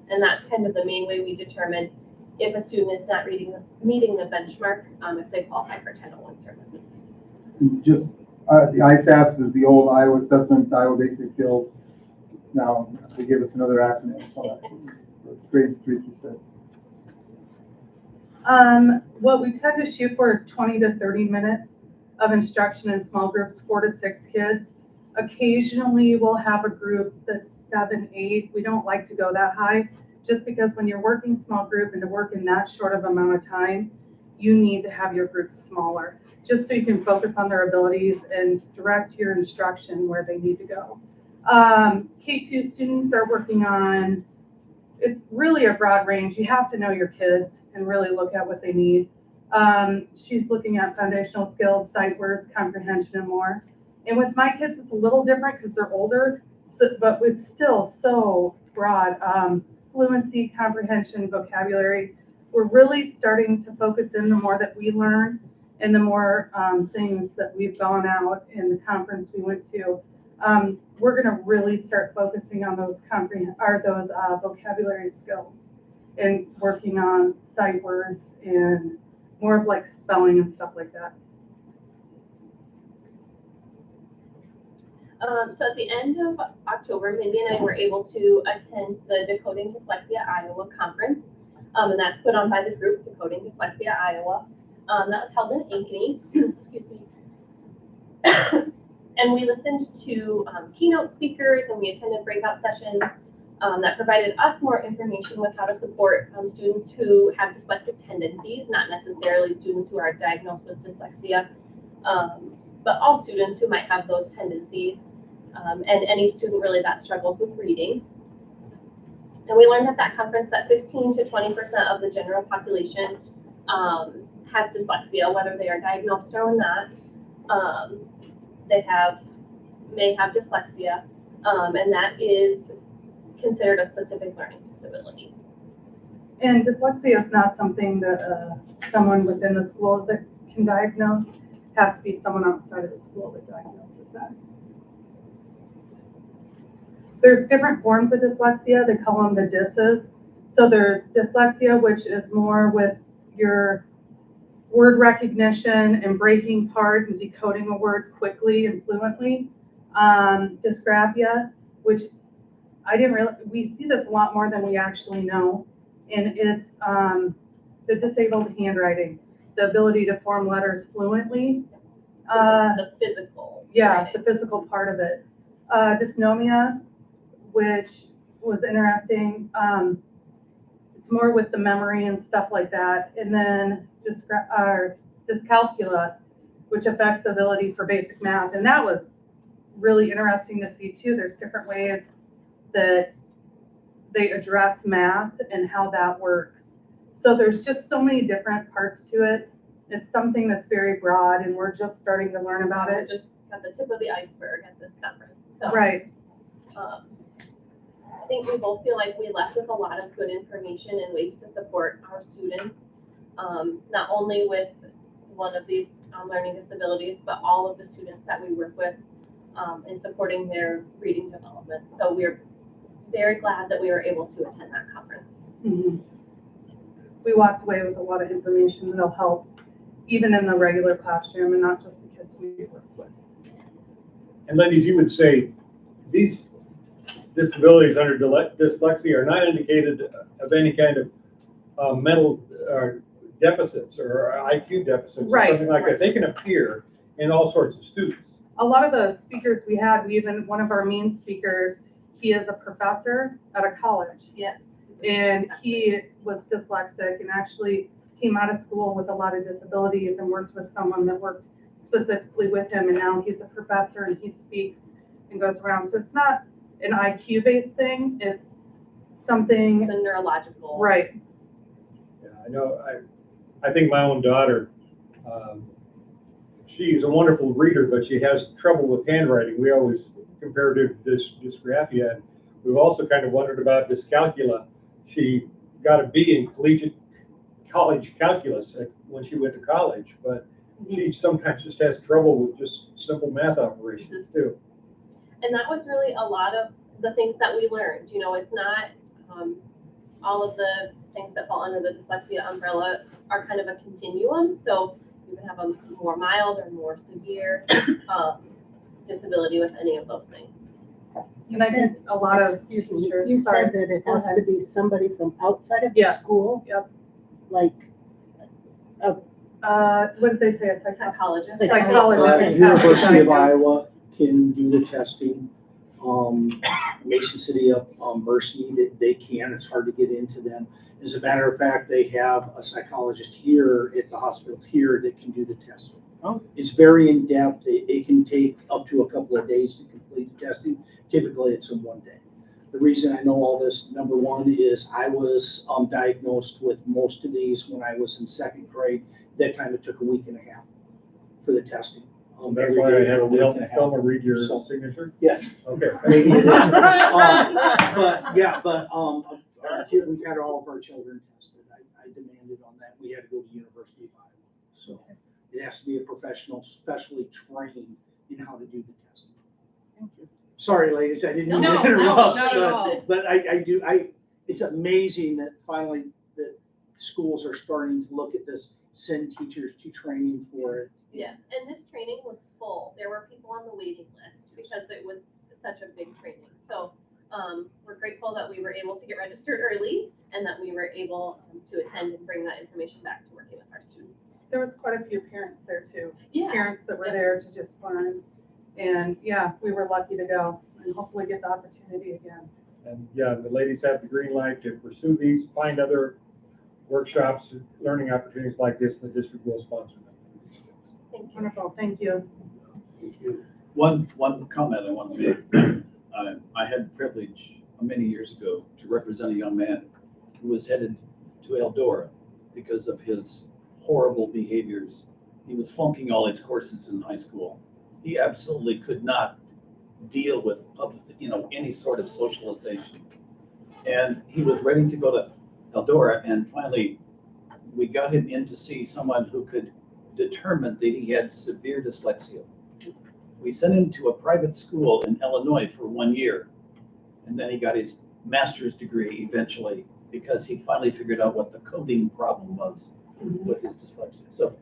And that's kind of the main way we determine if a student is not meeting the benchmark, if they qualify for Title I services. Just, the ISASP is the old Iowa Assessments, Iowa Basic Skills. Now, they give us another acronym, so that's grades 3 through 6. What we tend to shoot for is 20 to 30 minutes of instruction in small groups, 4 to 6 kids. Occasionally we'll have a group that's 7, 8. We don't like to go that high just because when you're working small group and to work in that short of amount of time, you need to have your group smaller just so you can focus on their abilities and direct your instruction where they need to go. K2 students are working on, it's really a broad range. You have to know your kids and really look at what they need. She's looking at foundational skills, sight words, comprehension, and more. And with my kids, it's a little different because they're older, but it's still so broad. Fluency, comprehension, vocabulary. We're really starting to focus in the more that we learn and the more things that we've gone out in the conference we went to. We're going to really start focusing on those vocabulary skills and working on sight words and more of like spelling and stuff like that. So at the end of October, Mindy and I were able to attend the Decoding Dyslexia Iowa Conference. And that's put on by the group Decoding Dyslexia Iowa. That was held in Ankeny, excuse me. And we listened to keynote speakers and we attended breakout sessions that provided us more information with how to support students who have dyslexic tendencies, not necessarily students who are diagnosed with dyslexia, but all students who might have those tendencies, and any student really that struggles with reading. And we learned at that conference that 15 to 20% of the general population has dyslexia, whether they are diagnosed or not. They may have dyslexia, and that is considered a specific learning disability. And dyslexia is not something that someone within the school that can diagnose. It has to be someone outside of the school that diagnoses that. There's different forms of dyslexia. They call them the DYSs. So there's dyslexia, which is more with your word recognition and breaking apart and decoding a word quickly and fluently. Dysgraphia, which I didn't really, we see this a lot more than we actually know. And it's the disabled handwriting, the ability to form letters fluently. The physical. Yeah, right? the physical part of it. Dysnomia, which was interesting. It's more with the memory and stuff like that. And then dyscalculia, which affects the ability for basic math. And that was really interesting to see too. There's different ways that they address math and how that works. So there's just so many different parts to it. It's something that's very broad and we're just starting to learn about We're it. just at the tip of the iceberg at this conference. So, Right. I think we both feel like we left with a lot of good information and ways to support our students, not only with one of these learning disabilities, but all of the students that we work with in supporting their reading development. So we're very glad that we were able to attend that conference. Mhm. We walked away with a lot of information that'll help even in the regular classroom and not just the kids we work with. And ladies, you would say these disabilities under dyslexia are not indicated of any kind of mental deficits or IQ deficits or Right, something like right. that. They can appear in all sorts of students. A lot of the speakers we had, one of our main speakers, he is a professor at a college. Yes. And he was dyslexic and actually came out of school with a lot of disabilities and worked with someone that worked specifically with him. And now he's a professor and he speaks and goes around. So it's not an IQ-based thing. It's something, It's a neurological. right. Yeah, I know. I think my own daughter, she's a wonderful reader, but she has trouble with handwriting. We always compare her to dysgraphia. And we've also kind of wondered about dyscalculia. She got a B in college calculus when she went to college, but she sometimes just has trouble with just simple math operations too. And that was really a lot of the things that we learned. You know, it's not all of the things that fall under the dyslexia umbrella are kind of a continuum. So you can have a more mild or more severe disability with any of those things. And I think a lot of Excuse me, teachers, you sorry. said that it Go has ahead. to be somebody from outside of the Yes. school, Yep. like, What did they say? A Psychologist. Psychologist. University of Diagnosed. Iowa can do the testing. Mason City of Mercy, they can, it's hard to get into them. As a matter of fact, they have a psychologist here at the hospital here that can do the testing. Oh. It's very in-depth, it can take up to a couple of days to complete the testing. Typically, it's in one day. The reason I know all this, number one, is I was diagnosed with most of these when I was in second grade. That time it took a week and a half for the testing. That's Every why day I for had a to week help and a half. Thelma read your So- signature. Yes, Okay. maybe it is. But yeah, our kid, we've had all of our children tested. I demanded on that. We had to go to University of Iowa. So it has to be a professional, specially trained in how to do the testing. thank you. Sorry, ladies, I didn't mean No, to interrupt. not at all. But it's amazing that finally that schools are starting to look at this, send teachers to training for it. Yes, and this training was full. There were people on the waiting list because it was such a big training. So we're grateful that we were able to get registered early and that we were able to attend and bring that information back to working with our students. There was quite a few parents there too. Yeah. Parents that were Yeah. there to just learn. And yeah, we were lucky to go and hopefully get the opportunity again. And yeah, the ladies have the green light to pursue these, find other workshops, learning opportunities like this. The district will sponsor them. Thank you. Wonderful, thank you. One comment I want to make. I had the privilege many years ago to represent a young man who was headed to Eldora because of his horrible behaviors. He was flunking all his courses in high school. He absolutely could not deal with public, any sort of socialization. And he was ready to go to Eldora, and finally we got him in to see someone who could determine that he had severe dyslexia. We sent him to a private school in Illinois for 1 year, and then he got his master's degree eventually because he finally figured out what the coding problem was with his dyslexia. So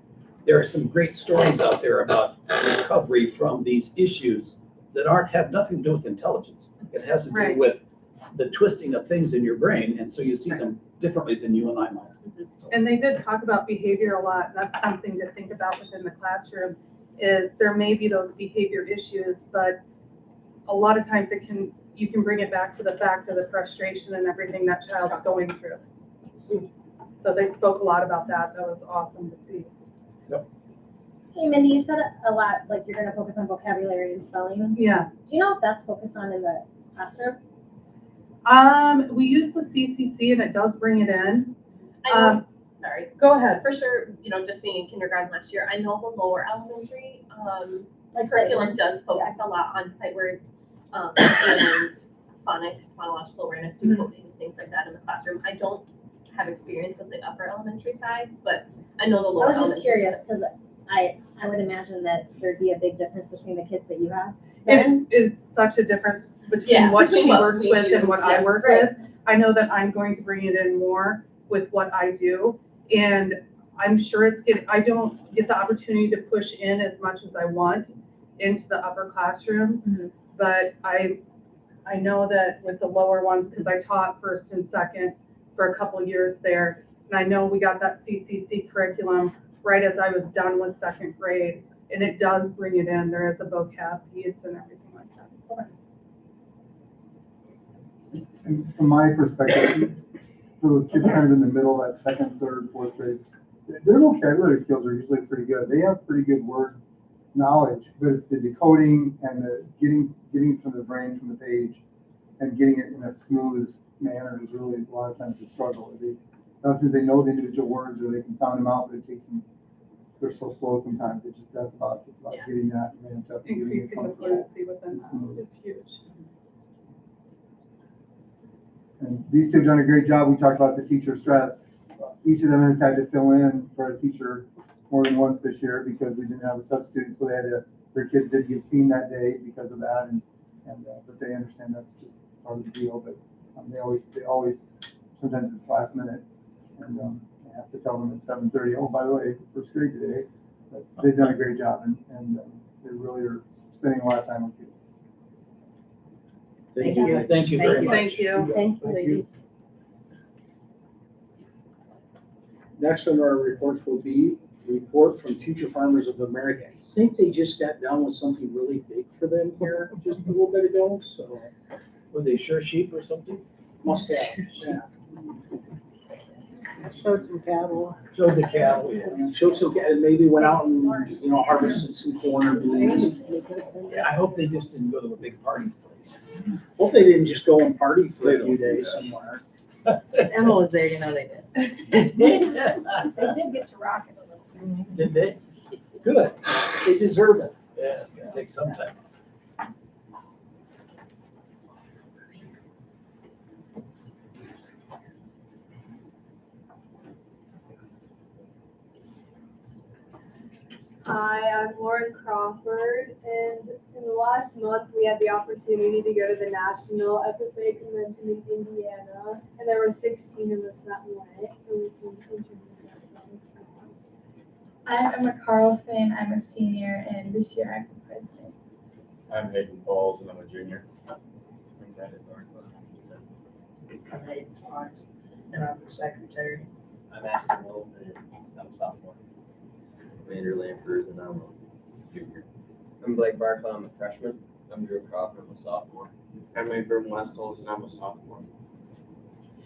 there are some great stories out there about recovery from these issues that have nothing to do with intelligence. It has to do Right. with the twisting of things in your brain, and so you see them differently than you and I might. And they did talk about behavior a lot. That's something to think about within the classroom, is there may be those behavior issues, but a lot of times you can bring it back to the fact of the frustration and everything that child's going through. So they spoke a lot about that. That was awesome to see. Hey Mindy, you said a lot, like you're gonna focus on vocabulary and spelling. Yeah. Do you know if that's focused on in the classroom? We use the CCC and it does bring it in. I know, sorry, Go ahead. for sure, just being in kindergarten last year, I know the lower elementary, Like curriculum does focus a lot on sight words, and phonics, phonological awareness, decoding, and things like that in the classroom. I don't have experience with the upper elementary side, but I know the I lower was elementary. just curious, because I would imagine that there'd be a big difference between the kids that you have. It's such a difference between Yeah, what between she what works we with do. and what I work Right. with. I know that I'm going to bring it in more with what I do. And I'm sure I don't get the opportunity to push in as much as I want into the upper classrooms. Mhm. But I know that with the lower ones, because I taught first and second for a couple years there. And I know we got that CCC curriculum right as I was done with second grade. And it does bring it in. There is a vocab piece and everything like that. And from my perspective, for those kids kind of in the middle, that second, third, fourth grade, their vocabulary skills are usually pretty good. They have pretty good word knowledge, but it's the decoding and the getting it from the brain, from the page, and getting it in a smooth manner is really a lot of times a struggle. Obviously they know the individual words or they can sound them out, but it takes them, they're so slow sometimes. It's about Yeah. getting that ramped up. and getting it Increasing the comfortable. fluency within that is huge. And these two have done a great job. We talked about the teacher stress. Each of them has had to fill in for a teacher more than once this year because we didn't have a substitute, so their kids didn't get seen that day because of that, but they understand that's just part of the deal, but they always, sometimes it's last minute, and I have to tell them at 7:30, oh, by the way, first grade today, but they've done a great job, and they really are spending a lot of time with kids. Thank you, thank you very much. Thank you. Thank you, ladies. Next on our reports will be a report from Future Farmers of America. I think they just sat down with something really big for them here just a little bit ago, so Were they sure sheep or something? must have, yeah. Showed some cattle. Showed the cattle, yeah. Showed some, and maybe went out and, harvested some corn or beans. Yeah, I hope they just didn't go to a big party place. Hope they didn't just go and party for a few days somewhere. Emma was there, they did. They did get to rock it a little. Did they? Good, they deserve it. Yeah, it's gonna take some time. Hi, I'm Lauren Crawford, and in the last month, we had the opportunity to go to the National FFA Convention in Indiana, and there were 16 of us that went, and we can introduce ourselves. I'm Emma Carlson. I'm a senior, and this year I'm the president. I'm Hayden Pauls, and I'm a junior. I'm Hayden Fox, and I'm the secretary. I'm Ashton Wills, and I'm a sophomore. I'm Andrew Lampers, and I'm a junior. I'm Blake Barclay, I'm a freshman. I'm Drew Crawford, I'm a sophomore. I'm Abram Westholz, and I'm a sophomore.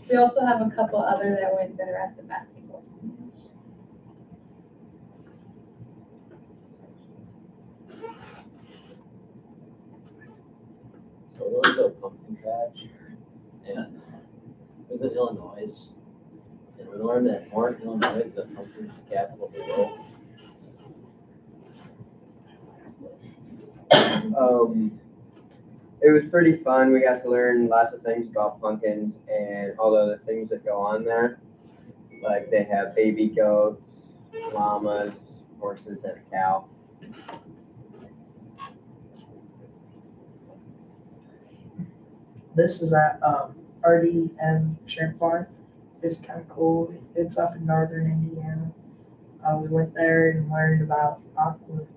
We also have a couple other that are at the basketball school. So there was a pumpkin patch, and it was in Illinois. And we learned that Warren, Illinois is the pumpkin capital of the world. It was pretty fun. We got to learn lots of things about pumpkins and all the other things that go on there. Like they have baby goats, llamas, horses, and a cow. This is at RDM Shrimp Farm. It's kind of cool. It's up in northern Indiana. We went there and learned about aquaculture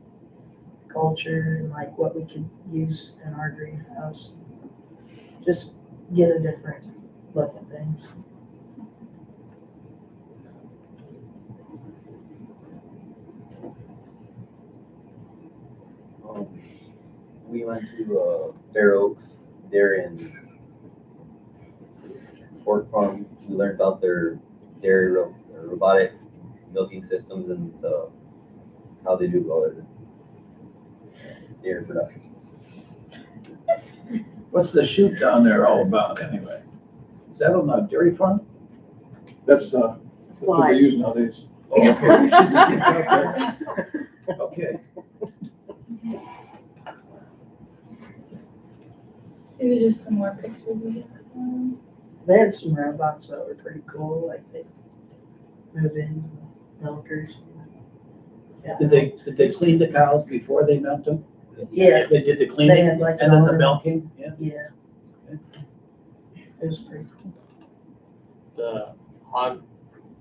and like what we could use in our greenhouse. Just get a different look at things. We went to Fair Oaks. They're in Fort Farm. We learned about their dairy robotic milking systems and how they do all their dairy production. What's the shoot down there all about anyway? Is that on a dairy farm? That's, what Slide. they use nowadays. Oh, okay. We should get out there. Okay. These are just some more pictures of it. They had some robots that were pretty cool, like they move in milkers. Yeah. Did they clean the cows before they milked them? Yeah. They did the They cleaning had like and then the an- milking? Yeah. Yeah. It was pretty cool. The hog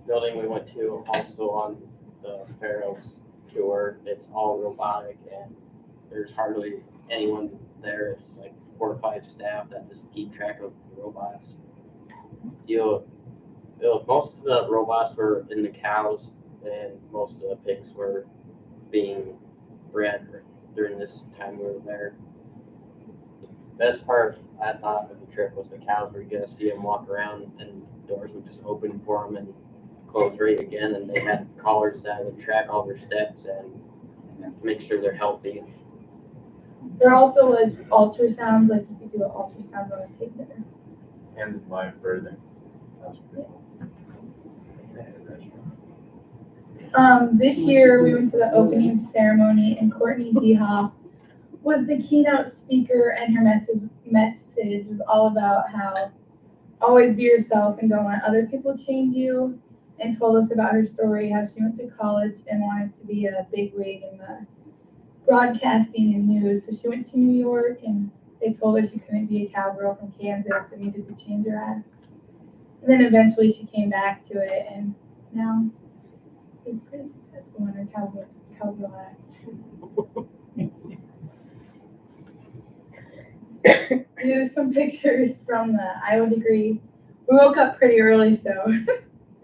building we went to also on the Fair Oaks tour, it's all robotic and there's hardly anyone there. It's like 4 or 5 staff that just keep track of the robots. Most of the robots were in the cows and most of the pigs were being bred during this time we were there. Best part I thought of the trip was the cows where you get to see them walk around and doors would just open for them and close right again, and they had collars that would track all their steps and make sure they're healthy. There also was ultrasounds, like you could do an ultrasound on a pig there. And live birthing. That was pretty cool. This year we went to the opening ceremony and Courtney DeHoff was the keynote speaker, and her message was all about how always be yourself and don't let other people change you, and told us about her story, how she went to college and wanted to be a bigwig in the broadcasting and news. So she went to New York and they told her she couldn't be a cowgirl from Kansas and needed to change her act. And then eventually she came back to it and now is pretty successful in her cowgirl act. Here's some pictures from the Iowa degree. We woke up pretty early, so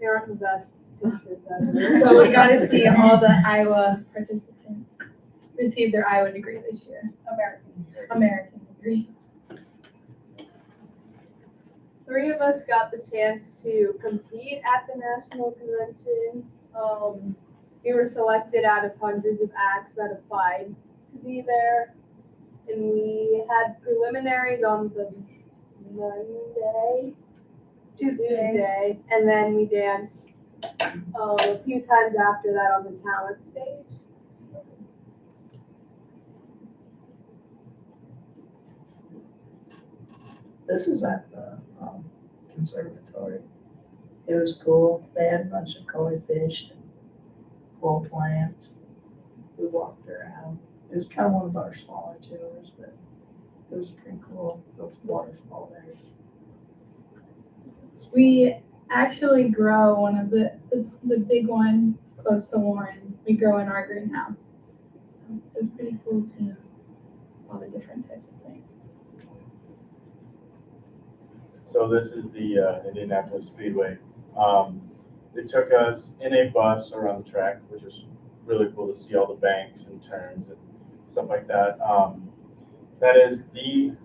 They aren't the best pictures ever. so we got to see all the Iowa participants receive their Iowa degree this year. American degree. 3 of us got the chance to compete at the national convention. We were selected out of hundreds of acts that applied to be there. And we had preliminaries on the Tuesday, and then we danced a few times after that on the talent stage. This is at the conservatory. It was cool. They had a bunch of koi fish and cool plants. We walked around. It was kind of one of our smaller tours, but it was pretty cool. The waterfall there. We actually grow one of the big one close to Warren. We grow in our greenhouse. So it was pretty cool seeing all the different types of plants. So this is the Indianapolis Speedway. They took us in a bus around the track, which was really cool to see all the banks and turns and stuff like that. That is the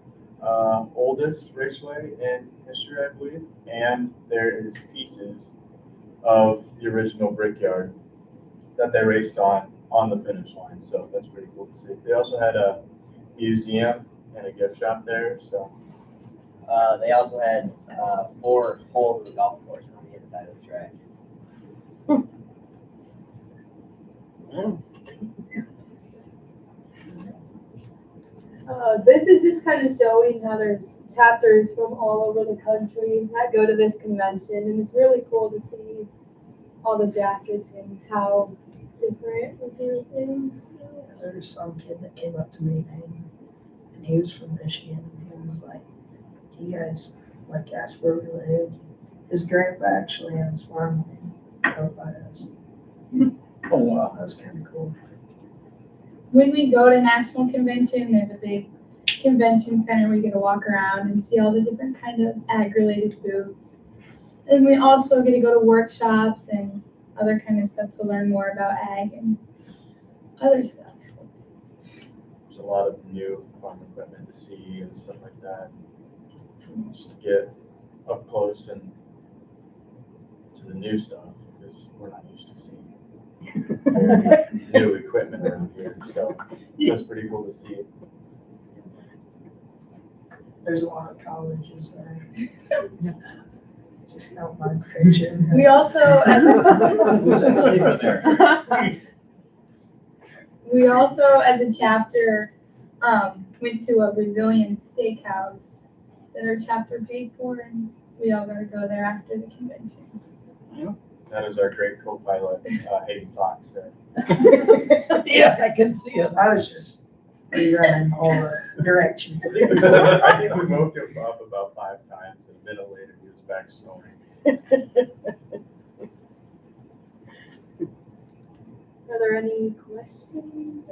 oldest raceway in history, I believe, and there is pieces of the original Brickyard that they raced on the finish line. So that's pretty cool to see. They also had a museum and a gift shop there. So. They also had 4 holes of the golf course on the inside of the track. This is just kind of showing how there's chapters from all over the country that go to this convention, and it's really cool to see all the jackets and how different we do things. There was some kid that came up to me and he was from Michigan and he was like, "Do you guys like ask where we lived?" His grandpa actually owns farmland out by us. Oh, wow. That was kind of cool. When we go to national convention, there's a big convention center. We get to walk around and see all the different kind of ag-related booths. And we also get to go to workshops and other kind of stuff to learn more about ag and other stuff. There's a lot of new farm equipment to see and stuff like that. Just to get up close and to the new stuff, because we're not used to seeing very new equipment around here, so that's pretty cool to see. There's a lot of colleges there. Just not my picture. We also, as a chapter, went to a Brazilian steakhouse that our chapter paid for, and we all got to go there after the convention. That is our great co-pilot, Hayden Fox there. Yeah, I can see it. I was just running all the directions. I think we woke him up about 5 times, and a minute later he was back snoring. Are there any questions?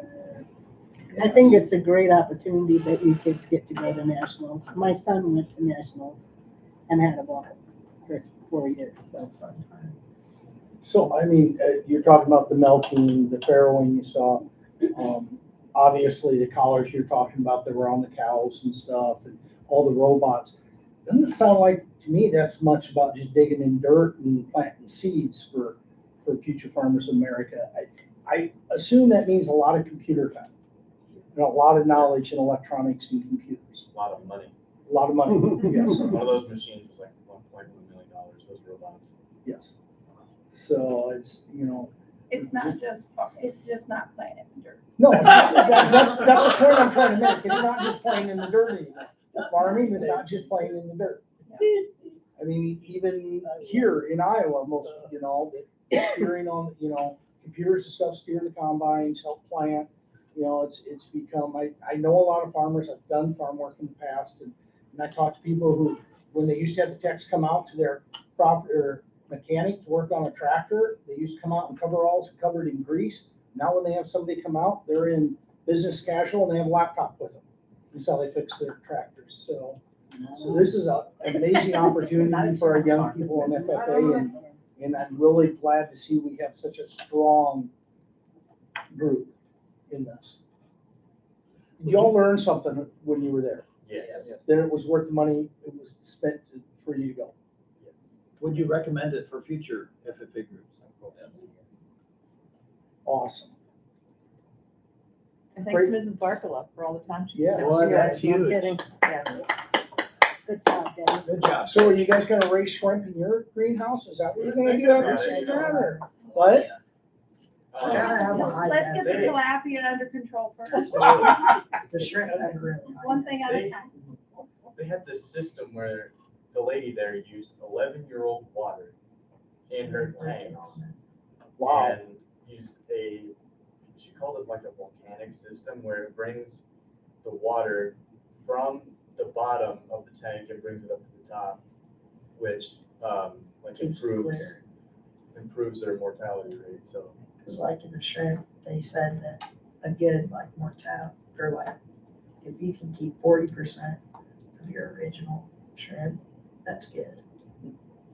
I think it's a great opportunity that you kids get to go to nationals. My son went to nationals and had a ball for 4 years, so. So, I mean, you're talking about the milking, the farrowing you saw. Obviously, the collars you're talking about that were on the cows and stuff, and all the robots. Doesn't it sound like, to me, that's much about just digging in dirt and planting seeds for future farmers in America. I assume that means a lot of computer time, and a lot of knowledge in electronics and computers. A lot of money. A lot of money, yes. One of those machines was like $1.1 million, those robots. Yes. So it's, you know. It's not just not playing in the dirt. No, that's the point I'm trying to make. It's not just playing in the dirt anymore. Farming is not just playing in the dirt. I mean, even here in Iowa, most, you know, steering on, you know, computers and stuff, steer the combines, help plant. You know, it's become, I know a lot of farmers. I've done farm work in the past, and I talk to people who, when they used to have the techs come out to their property, or mechanic to work on a tractor, they used to come out in coveralls covered in grease. Now when they have somebody come out, they're in business casual and they have a laptop with them. That's how they fix their tractors. So this is an amazing opportunity for our young people in FFA, and I'm really glad to see we have such a strong group in this. Did you all learn something when you were there? Yes. Then it was worth the money it was spent for you to go. Would you recommend it for future FFA groups? Awesome. And thanks to Mrs. Barkala for all the time she. Yeah. Well, that's No huge. kidding. Yes. Good job, Debbie. Good job. So are you guys gonna raise shrimp in your greenhouse? Is that what you're gonna do after seeing that, or what? Gotta have a high Let's get the level. tilapia under control first. The shrimp have really high. One thing at a time. They had this system where the lady there used 11-year-old water in her tanks. Wow. And used she called it like a volcanic system where it brings the water from the bottom of the tank and brings it up to the top, which like Keeps it clear. improves their mortality rate. So Cause like in the shrimp, they said that a good like mortality, or like, if you can keep 40% of your original shrimp, that's good.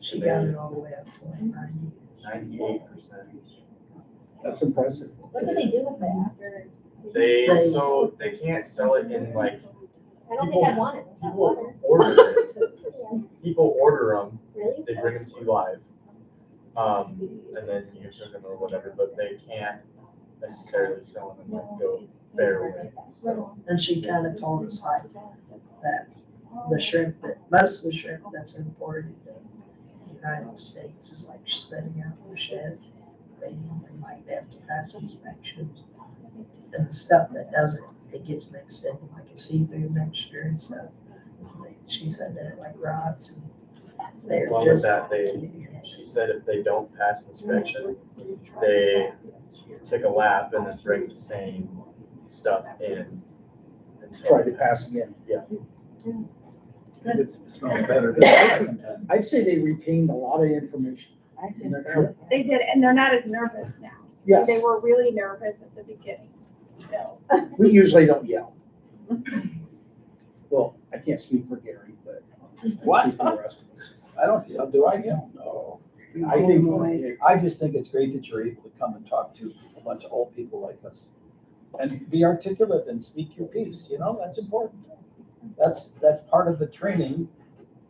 She got it all the way up to like 98%. That's impressive. What do they do with it after? They can't sell it in like I don't think I want it. people order it. People order them. Really? They bring them to you live, and then you cook them or whatever. But they can't necessarily sell them and like go fair way. So And she kind of told us like that the shrimp most of the shrimp that's imported to the United States is like spitting out the shed, and like they have to pass inspections. And the stuff that doesn't, it gets mixed in like a seafood mixture and stuff. She said that it like rots, and they're along with just. that, she said if they don't pass inspection, they take a lap and then bring the same stuff in. Try to pass again. Yeah. It smells better the second time. I'd say they retained a lot of information. in their trip. They did, and they're not as nervous now. Yes. They were really nervous at the beginning, so. We usually don't yell. Well, I can't speak for Gary, but. What? I speak for the rest of us. I don't, do I? Yeah. No. I just think it's great that you're able to come and talk to a bunch of old people like us. And be articulate and speak your piece, you know, that's important. That's part of the training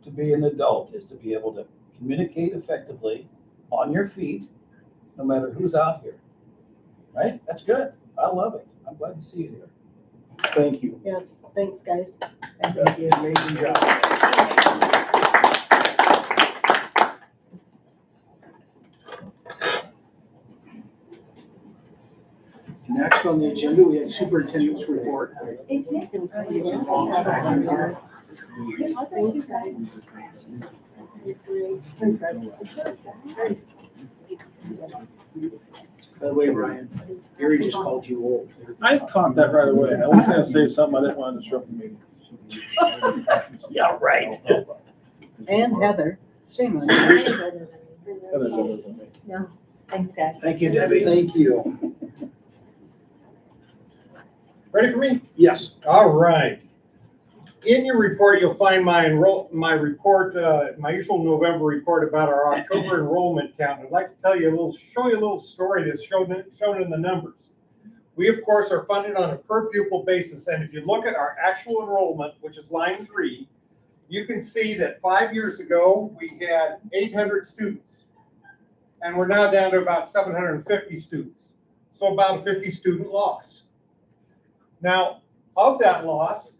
to be an adult, is to be able to communicate effectively on your feet, no matter who's out here. Right? That's good. I love it. I'm glad to see you here. Thank you. Yes, thanks, guys. Thank you. Amazing job. Next on the agenda, we have superintendent's report. By the way, Ryan, Gary just called you old. I caught that right away. I was gonna say something, I didn't want to disrupt the meeting. Yeah, right. And Heather, shame on you. Heather's older than me. No, thanks, guys. Thank you, Debbie. Thank you. Ready for me? Yes. All right. In your report, you'll find my report, my usual November report about our October enrollment count. I'd like to show you a little story that's shown in the numbers. We, of course, are funded on a per pupil basis, and if you look at our actual enrollment, which is line 3, you can see that 5 years ago, we had 800 students, and we're now down to about 750 students. So about a 50 student loss. Now, of that loss,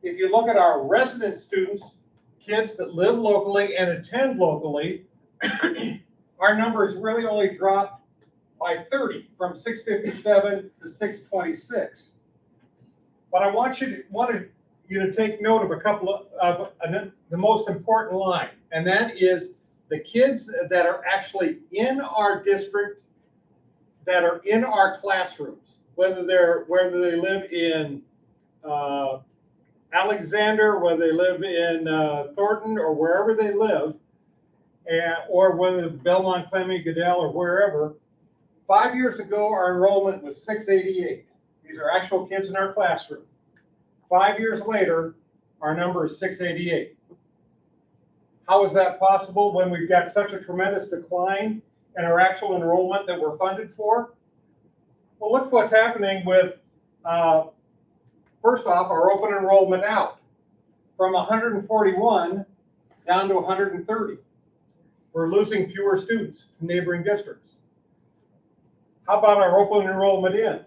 if you look at our resident students, kids that live locally and attend locally, our numbers really only dropped by 30, from 657 to 626. But I wanted you to take note of a couple of the most important line, and that is the kids that are actually in our district, that are in our classrooms, whether they live in Alexander, whether they live in Thornton, or wherever they live, or whether Belmond-Klemme, Goodell, or wherever. 5 years ago, our enrollment was 688. These are actual kids in our classroom. 5 years later, our number is 688. How is that possible when we've got such a tremendous decline in our actual enrollment that we're funded for? Well, look what's happening with, first off, our open enrollment out from 141 down to 130. We're losing fewer students to neighboring districts. How about our open enrollment in?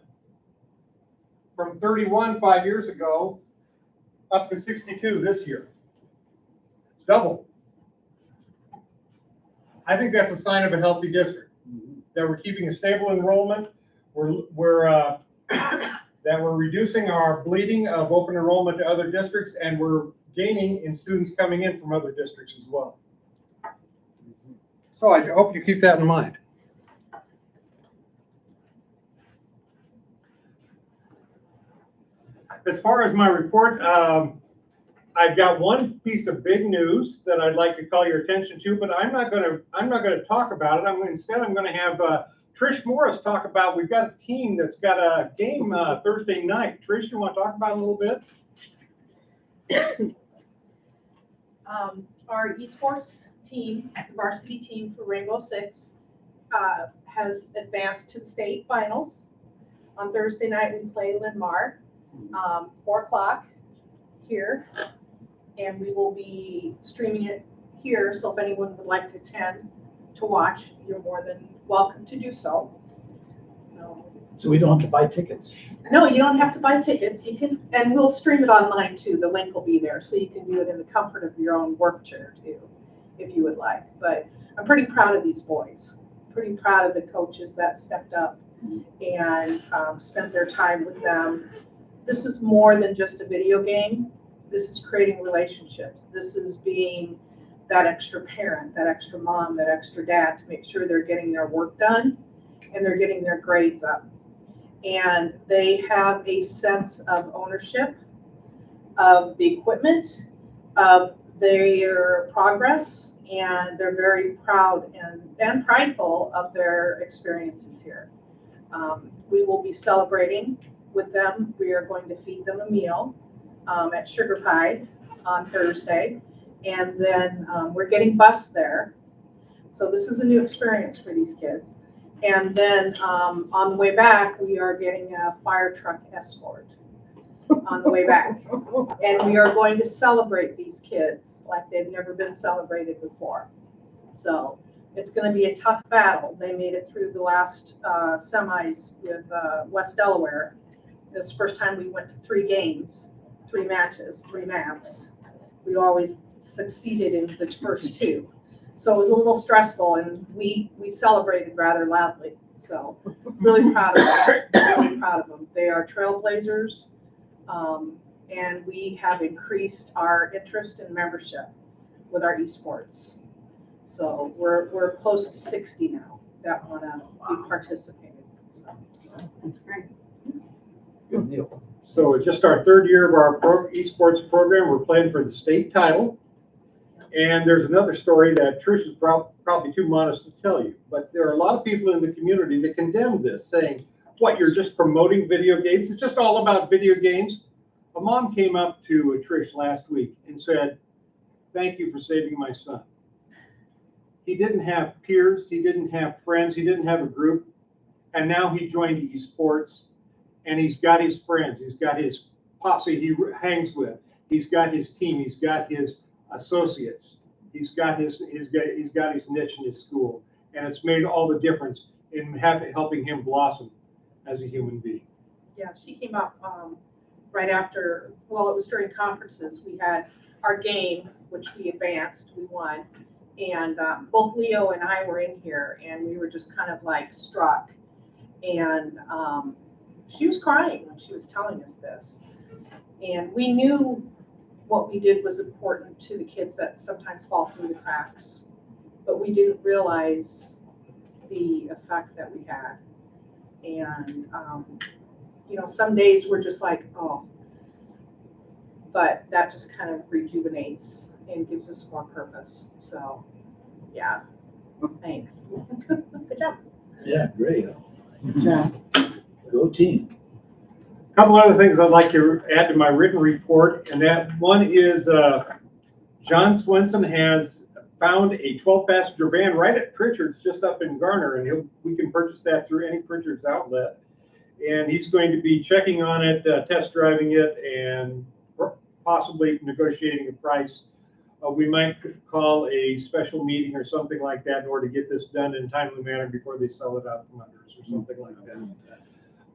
From 31 5 years ago up to 62 this year. Double. I think that's a sign of a healthy district, that we're keeping a stable enrollment. That we're reducing our bleeding of open enrollment to other districts, and we're gaining in students coming in from other districts as well. So I hope you keep that in mind. As far as my report, I've got one piece of big news that I'd like to call your attention to, but I'm not going to talk about it. Instead, I'm going to have Trish Morris talk about. We've got a team that's got a game Thursday night. Trish, you want to talk about it a little bit? Our esports team, the varsity team for Rainbow Six, has advanced to the state finals. On Thursday night, we play Linmar, 4 o'clock here, and we will be streaming it here. So if anyone would like to attend to watch, you're more than welcome to do so. So we don't have to buy tickets. No, you don't have to buy tickets. You can, and we'll stream it online too. The link will be there, so you can do it in the comfort of your own work chair too, if you would like. But I'm pretty proud of these boys. Pretty proud of the coaches that stepped up and spent their time with them. This is more than just a video game. This is creating relationships. This is being that extra parent, that extra mom, that extra dad to make sure they're getting their work done and they're getting their grades up. And they have a sense of ownership of the equipment, of their progress, and they're very proud and prideful of their experiences here. We will be celebrating with them. We are going to feed them a meal at Sugar Pie on Thursday. And then we're getting bused there. So this is a new experience for these kids. And then on the way back, we are getting a fire truck escort on the way back. And we are going to celebrate these kids like they've never been celebrated before. So it's going to be a tough battle. They made it through the last semis with West Delaware. It's the first time we went to 3 games, 3 matches, 3 maps. We always succeeded in the first 2. So it was a little stressful, and we celebrated rather loudly. So really proud of them. Really proud of them. They are trailblazers, and we have increased our interest in membership with our esports. So we're close to 60 now that want to be participating. So That's great. Good deal. So it's just our 3rd year of our esports program. We're playing for the state title. And there's another story that Trish is probably too modest to tell you, but there are a lot of people in the community that condemn this, saying, what, you're just promoting video games? It's just all about video games. A mom came up to Trish last week and said, thank you for saving my son. He didn't have peers, he didn't have friends, he didn't have a group, and now he joined esports, and he's got his friends, he's got his posse he hangs with, he's got his team, he's got his associates, he's got his niche in his school, and it's made all the difference in helping him blossom as a human being. yeah, she came up right after, well, it was during conferences. We had our game, which we advanced, we won. And both Leo and I were in here, and we were just kind of like struck. And she was crying when she was telling us this. And we knew what we did was important to the kids that sometimes fall through the cracks, but we didn't realize the effect that we had. And, you know, some days we're just like, oh, but that just kind of rejuvenates and gives us more purpose. So, yeah, thanks. Good job. Yeah, great. Good job. Go team. A couple other things I'd like to add to my written report, and that one is John Swenson has found a 12-passenger van right at Pritchard's just up in Garner, and we can purchase that through any Pritchard's outlet. And he's going to be checking on it, test driving it, and possibly negotiating a price. We might call a special meeting or something like that in order to get this done in a timely manner before they sell it out from under us or something like that.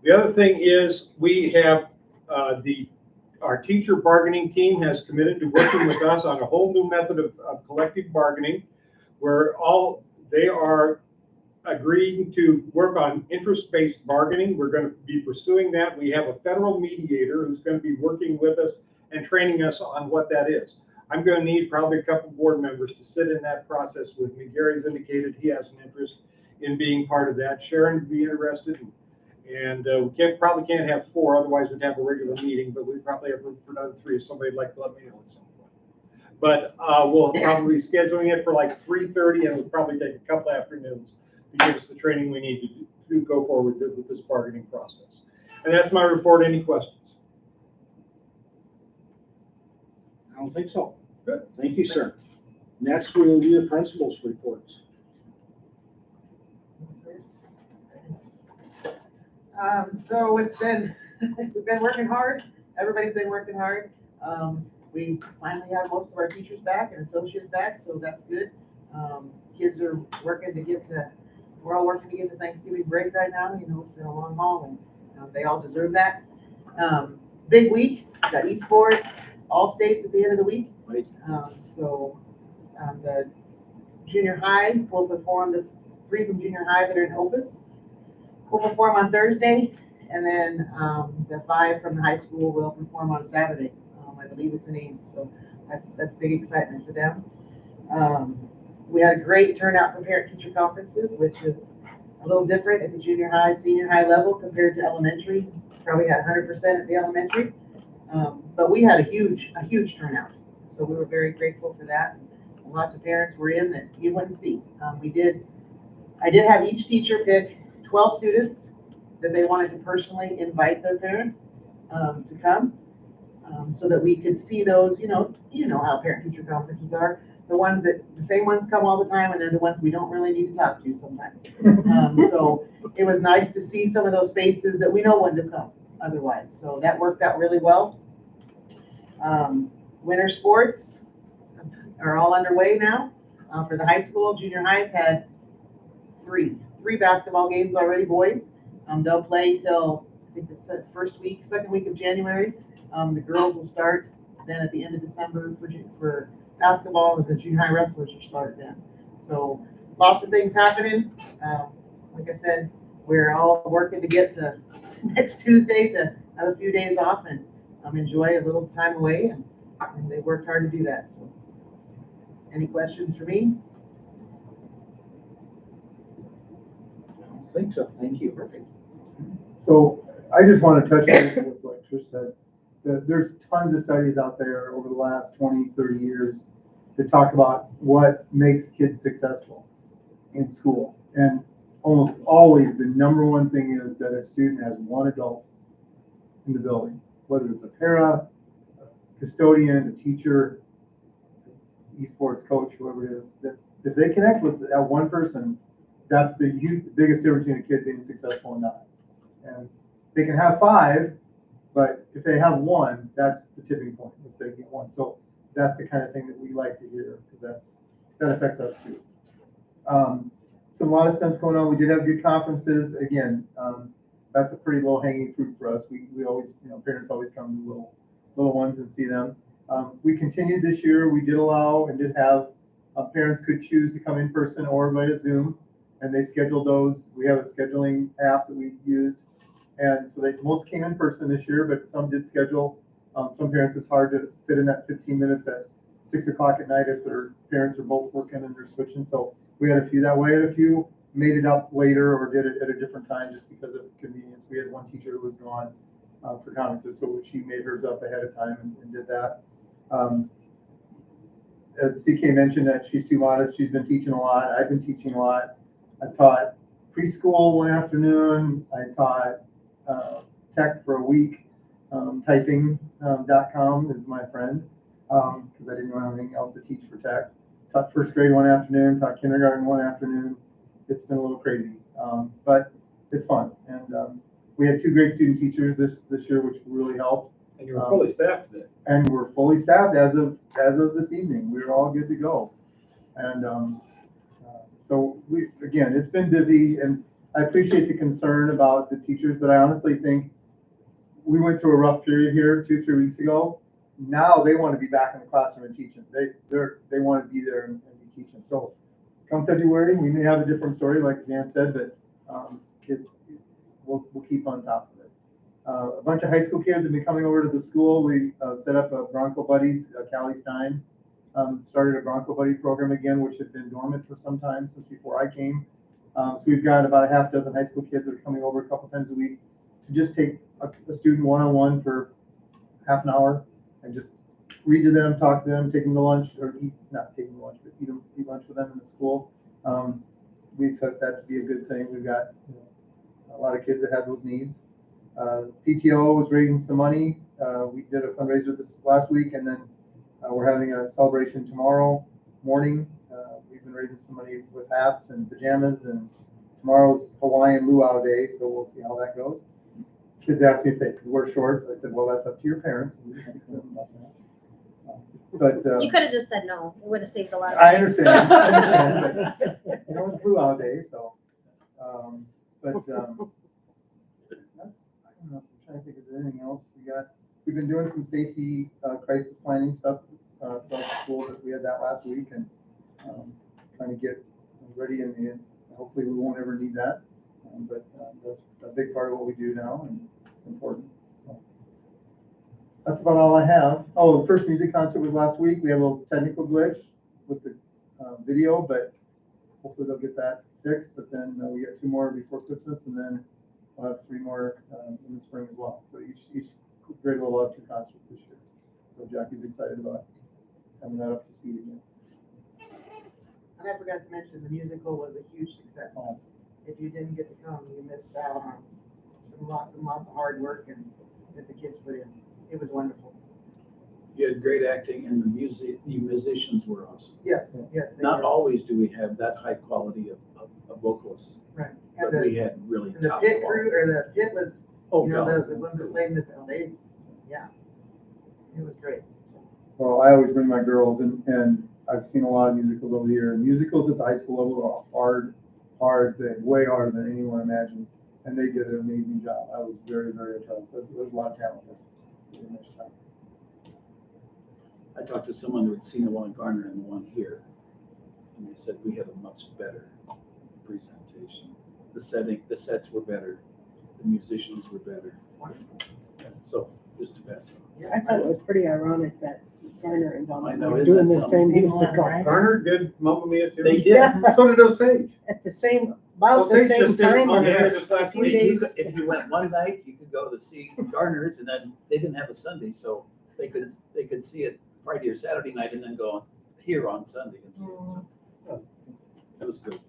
The other thing is we have our teacher bargaining team has committed to working with us on a whole new method of collective bargaining, where they are agreeing to work on interest-based bargaining. We're going to be pursuing that. We have a federal mediator who's going to be working with us and training us on what that is. I'm going to need probably a couple board members to sit in that process with me. Gary's indicated he has an interest in being part of that. Sharon would be interested. And we probably can't have 4, otherwise we'd have a regular meeting, but we probably have room for another 3 if somebody'd like to let me know at some point. But we'll probably be scheduling it for like 3:30, and we'll probably take a couple afternoons to give us the training we need to go forward with this bargaining process. And that's my report. Any questions? I don't think so. Good. Thank you, sir. Next, we will do the principal's reports. So it's been, we've been working hard. Everybody's been working hard. We finally have most of our teachers back and associates back, so that's good. Kids are working to we're all working to get the Thanksgiving break right now. You know, it's been a long haul, and they all deserve that. Big week, got esports, all states at the end of the week. Right. The junior high will perform, the 3 from junior high that are in Opus will perform on Thursday, and then the 5 from the high school will perform on Saturday. I believe it's in Ames, so that's big excitement for them. We had a great turnout for parent-teacher conferences, which is a little different at the junior high, senior high level compared to elementary. Probably had 100% at the elementary, but we had a huge turnout, so we were very grateful for that. Lots of parents were in that you wouldn't see. I did have each teacher pick 12 students that they wanted to personally invite their parent to come. so that we could see those, you know how parent-teacher conferences are. The same ones come all the time, and they're the ones we don't really need to talk to sometimes. So it was nice to see some of those faces that we know wouldn't have come otherwise. So that worked out really well. Winter sports are all underway now. For the high school, junior highs had three basketball games already, boys. They'll play till, I think, the second week of January. The girls will start then at the end of December for basketball, and the junior high wrestlers will start then. So lots of things happening. Like I said, we're all working to get to next Tuesday to have a few days off and enjoy a little time away, and they worked hard to do that. So, any questions for me? I don't think so. Thank you. Perfect. So I just want to touch on what Trish said. There's tons of studies out there over the last 20, 30 years that talk about what makes kids successful in school. And almost always the number one thing is that a student has one adult in the building, whether it's a para, a custodian, a teacher, esports coach, whoever it is, that if they connect with that one person, that's the biggest difference between a kid being successful and not. And they can have 5, but if they have 1, that's the tipping point, if they get 1. So that's the kind of thing that we like to hear, because that affects us too. So a lot of stuff going on. We did have good conferences. Again, that's a pretty low hanging fruit for us. We always, parents always come to little ones and see them. We continued this year. We did allow and did have parents could choose to come in person or via Zoom, and they scheduled those. We have a scheduling app that we used, and so most came in person this year, but some did schedule. Some parents, it's hard to fit in that 15 minutes at 6 o'clock at night if their parents are both working and they're switching. So we had a few that way, and a few made it up later or did it at a different time just because of convenience. We had one teacher who was gone for conferences, so she made hers up ahead of time and did that. As CK mentioned, that she's too modest. She's been teaching a lot. I've been teaching a lot. I taught preschool one afternoon. I taught tech for a week. Typing.com is my friend, because I didn't know anything else to teach for tech. Taught first grade one afternoon, taught kindergarten one afternoon. It's been a little crazy, but it's fun. And we had 2 great student teachers this year, which really helped. And you were fully staffed then. And we're fully staffed as of this evening. We're all good to go. And so again, it's been busy, and I appreciate the concern about the teachers, but I honestly think we went through a rough period here 2-3 weeks ago. Now they want to be back in the classroom and teaching. They want to be there and be teaching. So come February, we may have a different story, like Dan said, but we'll keep on top of it. A bunch of high school kids have been coming over to the school. We set up a Bronco Buddies. Callie Stein started a Bronco Buddy program again, which had been dormant for some time since before I came. So we've got about a half dozen high school kids that are coming over a couple times a week to just take a student one-on-one for half an hour and just read to them, talk to them, take them to lunch, or not take them to lunch, but eat lunch with them in the school. We accept that to be a good thing. We've got a lot of kids that have those needs. PTO was raising some money. We did a fundraiser this last week, and then we're having a celebration tomorrow morning. We've been raising some money with hats and pajamas, and tomorrow's Hawaiian luau day, so we'll see how that goes. Kids asked me if they could wear shorts. I said, well, that's up to your parents. But You could have just said no. It would have saved a lot of I money. understand. But, it's luau day, so. That's, I don't know. I'm trying to think if there's anything else. We've been doing some safety crisis planning stuff throughout the school. That we had that last week, and trying to get ready in the end. Hopefully, we won't ever need that. But that's a big part of what we do now, and it's important. So that's about all I have. Oh, the first music concert was last week. We had a little technical glitch with the video, but hopefully they'll get that fixed. But then we got 2 more before Christmas, and then we'll have 3 more in the spring as well. So each grade will have 2 concerts this year. So Jackie's excited about having that up to speed again. And I forgot to mention, the musical was a huge success. If you didn't get to come, you missed out on lots and lots of hard work and that the kids put in. It was wonderful. You had great acting and the musicians were awesome. Yes, yes. they Not were. always do we have that high quality of vocalists, Right. but And we had really the top pit quality. crew, or the pit was, Oh, you know, God. the ones that played in the film, yeah. It was great. Well, I always bring my girls, and I've seen a lot of musicals over here. And musicals at the high school level are hard thing, way harder than anyone imagines. And they did an amazing job. I was very, very impressed. There's a lot of talent there. They did a nice job. I talked to someone who had seen the one in Garner and the one here, and they said we had a much better presentation. The sets were better, the musicians were better. So, just to pass on. I thought it was pretty ironic that Garner and I Belmond know, were isn't doing that the same something? musical. Garner did Mamma Mia too? They did. Yeah. So did Osage. At the same, about the Osage same just did time. Mamma and Mia it was just last a few week. days. If you went one night, you could go to see Garner's, and then they didn't have a Sunday, so they could see it Friday or Saturday night and then go here on Sunday and see it. So, it was good.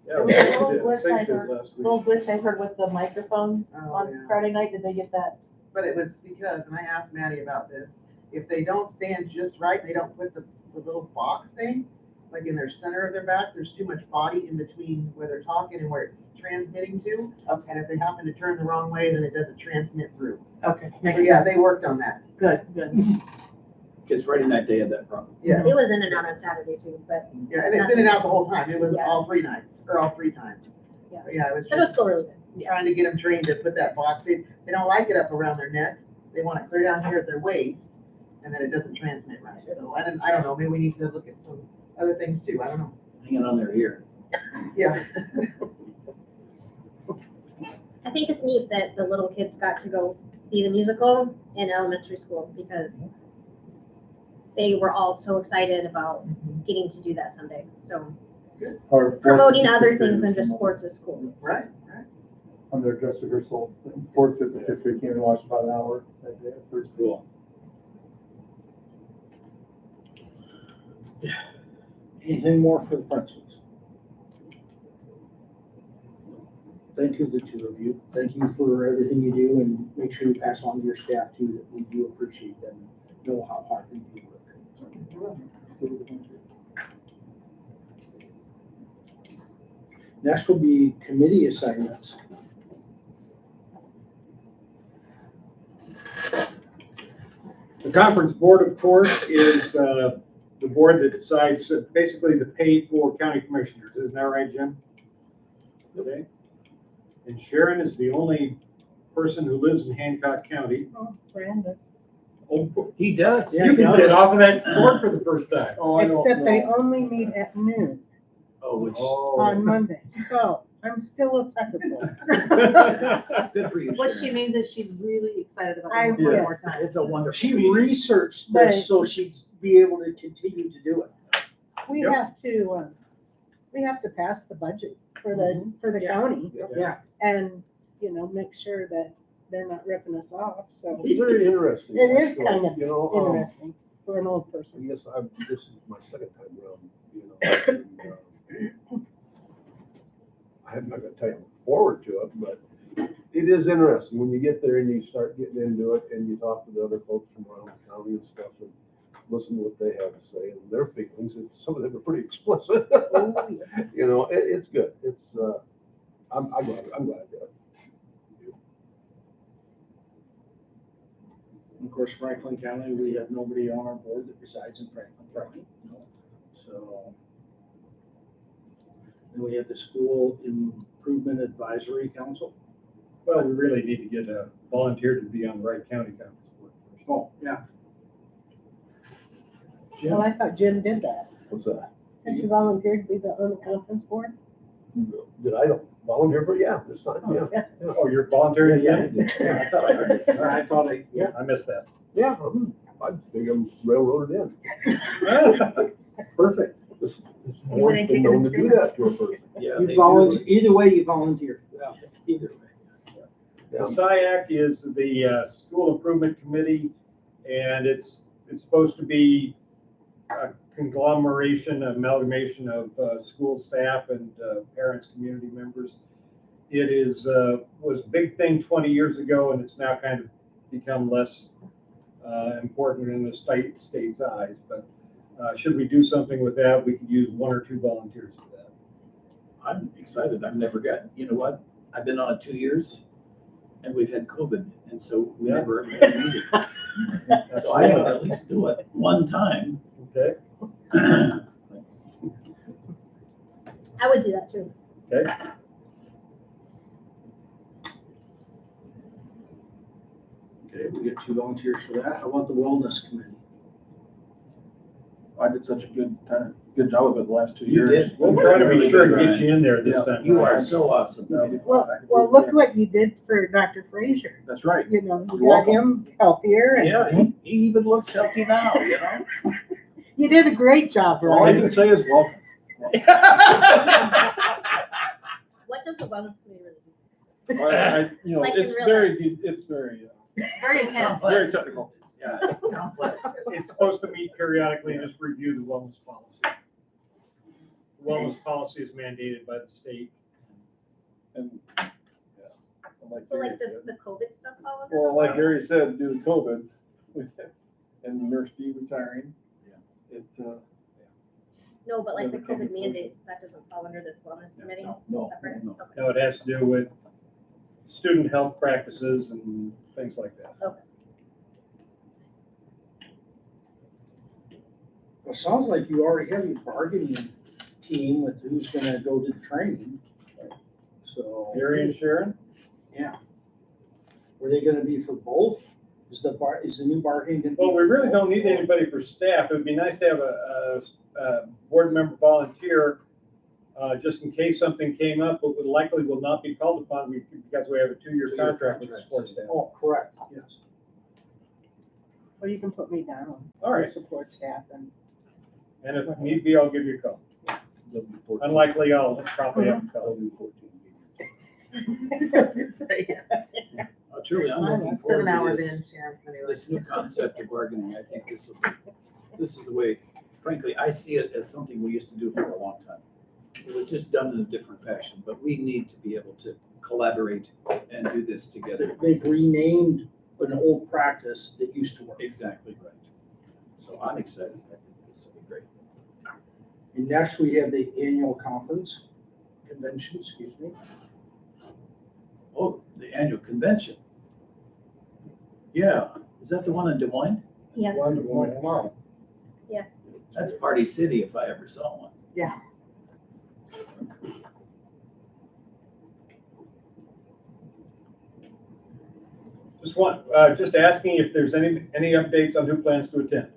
Yeah, There was we a little did. glitch I Osage did heard, last week. little glitch I heard with the microphones Oh, on yeah. Friday night. Did they get that? But it was because, and I asked Maddie about this, if they don't stand just right, they don't put the little box thing, like in their center of their back, there's too much body in between where they're talking and where it's transmitting to. Okay. And if they happen to turn the wrong way, then it doesn't transmit through. Okay. So Makes yeah, sense. they worked on that. Good, good. Because Friday night they had that problem. Yeah, It was in and out on Saturday too, but yeah, and it's in and out the whole time. It was Yeah. all 3 nights, or all 3 times. Yeah. But yeah, it was it was just still really good. trying to get them trained to put that box. They don't like it up around their neck. They want it clear down here at their waist, and then it doesn't transmit right. So I don't know, maybe we need to look at some other things too. I don't know. Hanging on their ear. Yeah. I think it's neat that the little kids got to go see the musical in elementary school because they were all so excited about getting to do that Sunday. So Our promoting fourth, other fifth things graders than just came sports at school. Right, right. On their dress rehearsal, 4th, 5th, and 6th grade came and watched about an hour that day. First Cool. Anything more for the principals? Thank you, the two of you. Thank you for everything you do, and make sure you pass on to your staff too, that we do appreciate them, and know how hard they do work. Next will be committee assignments. The conference board, of course, is the board that decides basically the pay for county commissioners. Isn't that right, Jim? Okay. And Sharon is the only person who lives in Hancock County. Oh, Brandon. Oh, He does. you can get off of that board for the first time. Oh, I don't Except they know. only meet at noon Oh, which, on Monday. So I'm still a secretary. good for you, What she Sharon. means is she's really excited about I- it one yes. more time. It's a wonderful. She meeting. researched Right. this so she'd be able to continue to do it. We Yep. have to pass the budget for the county Yeah. and, make sure that they're not ripping us off. So It's very interesting. it is actually. kind of You know, interesting for an old I person. guess this is my second time around, and, I'm not gonna tell you I look forward to it, but it is interesting when you get there and you start getting into it and you talk to the other folks from around the county and stuff and listen to what they have to say and their feelings. And some of them are pretty explicit. You know, it's good. It's, I'm glad I did it. Of course, Franklin County, we have nobody on our board that resides in Franklin County. So. Then we have the School Improvement Advisory Council. Well, we really need to get a volunteer to be on the Wright County Conference Board first. Oh, yeah. Well, I thought Jim did that. What's that? Did you volunteer to be on the conference board? Did I volunteer for? Yeah, this time, yeah. Oh, you're volunteering Yeah, again? I thought I heard it. I thought I, yeah. I missed that. Yeah, I think I'm railroaded in. Perfect. It's You wouldn't kick it known to as do that to a person. Yeah, You they volunteer, do. either way, you volunteer. Yeah, either way. The SIAC is the School Improvement Committee, and it's supposed to be a conglomeration, amalgamation of school staff and parents, community members. It is was a big thing 20 years ago, and it's now kind of become less important in the state's eyes, but should we do something with that, we could use 1 or 2 volunteers for that. I'm excited. I've never gotten, you know what? I've been on it 2 years and we've had COVID. And so we Yeah. never had a meeting. So I would at least do it one time. Okay. I would do that too. Okay. Okay, we get 2 volunteers for that. How about the wellness committee? I did such a good job of it the last 2 You years. did. We'll try to be sure to Really get good, you in there this Yeah. time. You are so awesome. Well, look what you did for Dr. Frazier. That's right. You know, you You're got him healthier and Yeah, he even looks healthy now, you know? you did a great job, All I Ryan. can say is welcome. What does the wellness committee really do? You know, Like in it's real very, it's very, Very intense. very technical. Yeah, complex. It's supposed to meet periodically and just review the wellness policy. The wellness policy is mandated by the state. And, yeah. Like So Gary like this, said. the COVID stuff all over? Well, like Gary said, due to COVID, and Nurse D retiring, it, No, but like the Yeah, the COVID COVID mandates, that doesn't fall under this wellness committee? No, Separate? no. Okay. No, it has to do with student health practices and things like that. Well, it sounds like you already have your bargaining team with who's gonna go to the training. So, Gary and Sharon? yeah. Were they gonna be for both? Is the new bargaining gonna be? Well, we for really both? don't need anybody for staff. It would be nice to have a board member volunteer, just in case something came up, but would likely will not be called upon because we have a 2-year Two-year contract with the contract. sports staff. Oh, correct, yes. Or you can put me down. All right. for Support staff and. And if need be, I'll give you a call. Unlikely, I'll probably have to call. Truly, I'm looking 7 forward to hours this. in, Sharon, anyway. This new concept of bargaining, I think this is the way, frankly, I see it as something we used to do for a long time. It was just done in a different fashion, but we need to be able to collaborate and do this together. They've renamed an old practice that used to work. Exactly right. So I'm excited. I think this will be great. And next, we have the annual convention, excuse me. Oh, the annual convention. Yeah, is that the one in Des Moines? Yeah. Wow. That's Party City if I ever saw one. Yeah. Just asking if there's any updates on who plans to attend.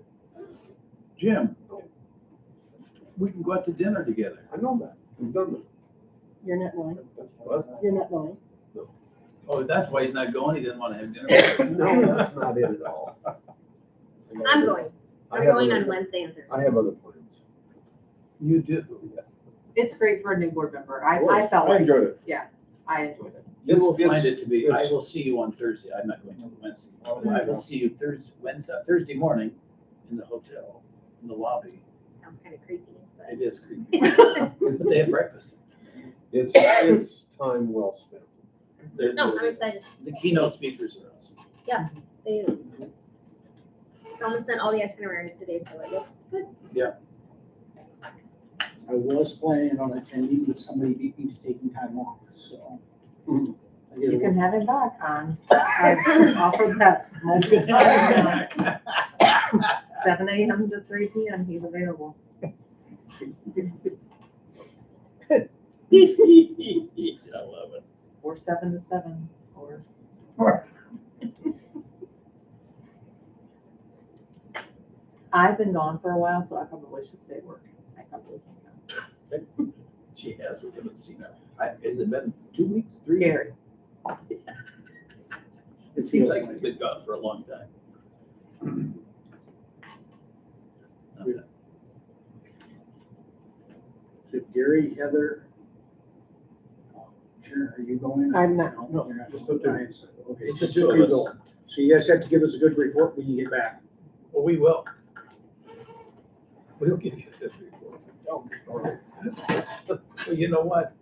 Jim, we can go out to dinner together. I know that. We've done that. You're not going. What? You're not going. Oh, that's why he's not going. He didn't want to have dinner. No, that's not it at all. I'm going. I I'm have going other- on Wednesday and Thursday. I have other plans. You do. It's great for a new board member. I felt I like, enjoyed it. I enjoyed it. You will It's- find it to be, I it's- will see you on Thursday. I'm not going to Wednesday. I will see you Thursday morning in the hotel, in the lobby. Sounds kind of creepy, but. It is creepy. But they have breakfast. It's time well spent. No, I'm excited. The keynote speakers are awesome. They almost sent all the itinerary today, so it looks good. I was planning on attending, but somebody beat me to taking time off, so. I get You a- can have him back on. I've offered that multiple times now. 7 a.m. to 3 p.m. He's available. I love it. Or 7 to 7, or. I've been gone for a while, so I probably should stay working. I probably can come. She has, we haven't seen her. Has it been 2 weeks, 3? Gary. It seems like we've been gone for a long time. Okay. So Gary, Heather. Sharon, are you going? I'm not. No, you're not. Just the two. Okay, It's just the two the of two us. go. So you guys have to give us a good report when you get back. Well, we will. We'll give you a good report. Well, you know what?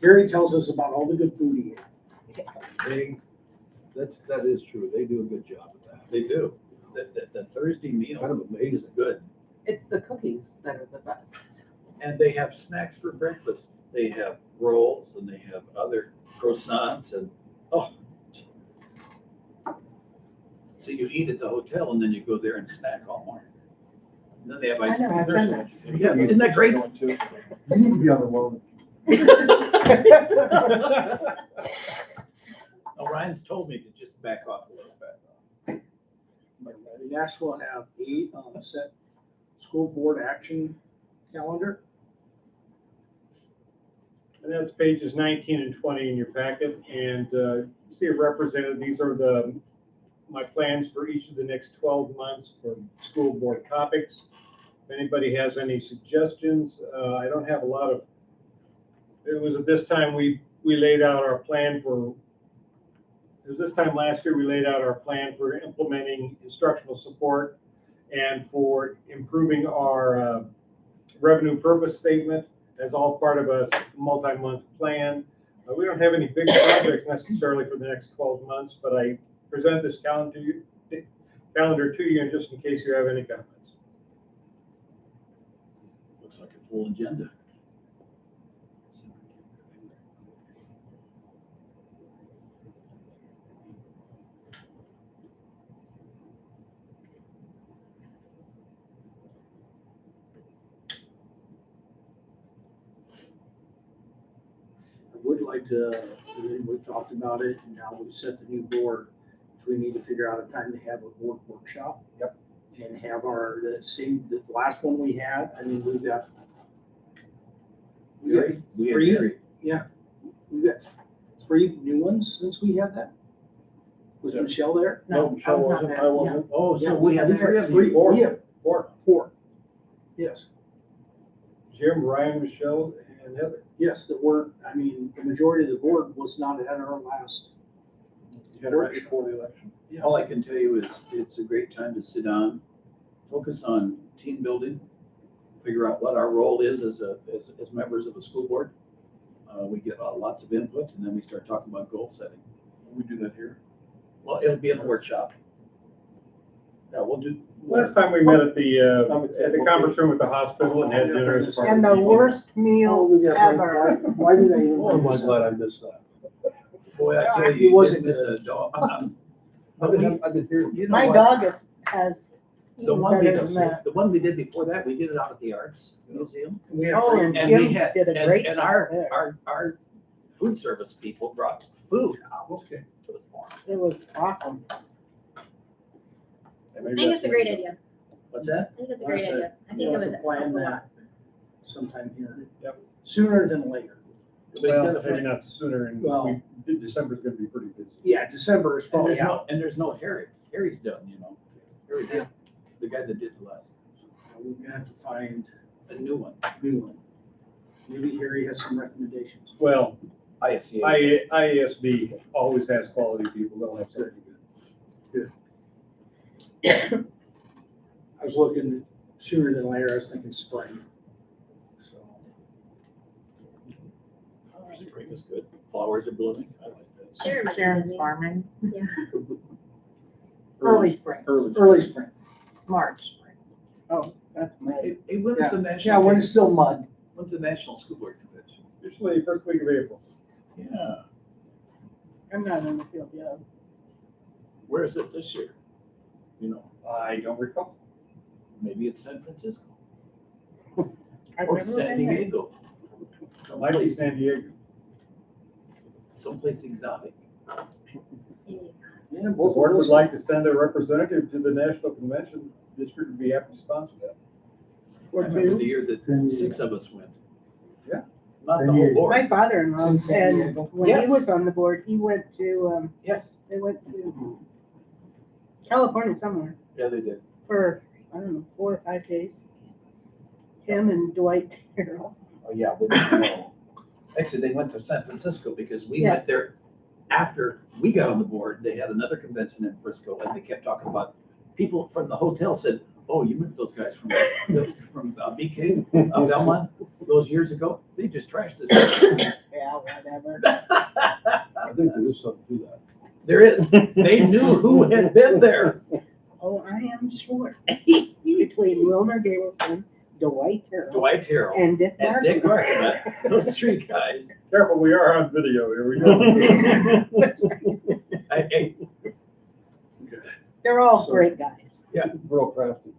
Gary tells us about all the good food he ate. That is true. They do a good job of that. They do. The Thursday meal Kind of is amazing. good. It's the cookies that are the best. And they have snacks for breakfast. They have rolls and they have other croissants and, oh. So you eat at the hotel and then you go there and snack all morning. And then they have ice I know, I've cream. done that. Yes, isn't that great? You need to be on the wellness. Oh, Ryan's told me to just back off a little bit. The National will have 8 set school board action calendar. And that's pages 19 and 20 in your packet, and you see a representative, these are my plans for each of the next 12 months for school board topics. If anybody has any suggestions, I don't have a lot of, it was at this time we laid out our plan for, it was this time last year we laid out our plan for implementing instructional support and for improving our revenue purpose statement as all part of a multi-month plan. We don't have any big projects necessarily for the next 12 months, but I present this calendar to you, and just in case you have any comments. Looks like a full agenda. I would like to, we've talked about it, and now we've set the new board. So we need to figure out a time to have a board workshop. Yep. And have the last one we had, I mean, we've got. We had Gary. Yeah, we've got 3 new ones since we had that. Was Michelle there? No, Michelle wasn't, I wasn't. Oh, Yeah, so we have 3 of you. We have Four. 4. Yes, Jim, Ryan, Michelle, and Heather. yes, that were, I mean, the majority of the board was not at our last. You had it right before the election. Yes. All I can tell you is it's a great time to sit down, focus on team building, figure out what our role is as members of a school board. We get lots of input, and then we start talking about goal setting. We do that here. Well, it'll be in the workshop. Yeah, we'll do. Last time we met at the conference room at the hospital and had dinner as part of And the meeting. worst meal ever. Why did I even? Oh, I'm glad I missed that. Boy, I tell He you, you wasn't didn't miss a dog. I've been hearing. You know My what? dog has The eaten one we better than that. did, the one we did before that, we did it out at the Arts Museum. We have Oh, and And we Jim had, did a great and job there. our food service people brought food out. Okay. It was awesome. It was awesome. I think it's a great idea. What's that? I think it's a great idea. I think it We'll would have to plan help a lot. that sometime here. Yep. Sooner than later. But it's Well, gonna maybe fit. not sooner, and Well- December's gonna be pretty busy. Yeah, December is And probably there's out. no Harry. Harry's done, you know. Harry did, the guy that did the last, We're gonna have to find a new one, a new one. Maybe Harry has some recommendations. Well, ISCA. IASB always has quality people, they'll have something good. I was looking sooner than later, I was thinking spring. So, Spring is good. Flowers are blooming. I like that. Sharon might be Sharon's busy. farming. Yeah. Early spring, early spring. March. Oh, that's my. Hey, when is the Yeah, national? when it's still mud. When's the National School Board Convention? Usually first week of April. Yeah. I'm not in the field yet. Where is it this year? You know, I don't recall. maybe it's San Francisco I've or never San been there. Diego. It might be San Diego. Someplace exotic. Yeah, The board would like to send a representative to the national convention. District would be happy to sponsor that. I remember the year that 6 of us went. Yeah. Not the San whole Diego. board. My father-in-law, It's in San and Diego. when Yes. he was on the board, he went to, Yes. they went to California somewhere Yeah, they did. for, I don't know, 4 or 5 days. Him and Dwight Terrell. Oh, yeah. we didn't know. Actually, they went to San Francisco because we Yeah. went there after we got on the board. They had another convention in Frisco and they kept talking about, people from the hotel said, oh, you remember those guys from BK, Belmont, those years ago? They just trashed this. Yeah, whatever. I think there is something to that. There is. They knew who had been there. Oh, I am sure. Between Wilmer Gableson, Dwight Terrell, Dwight Terrell and Dick and Martin. Dick Martin, those three guys. Careful, we are on video here, we go. They're all great guys. Yeah. Real crafty.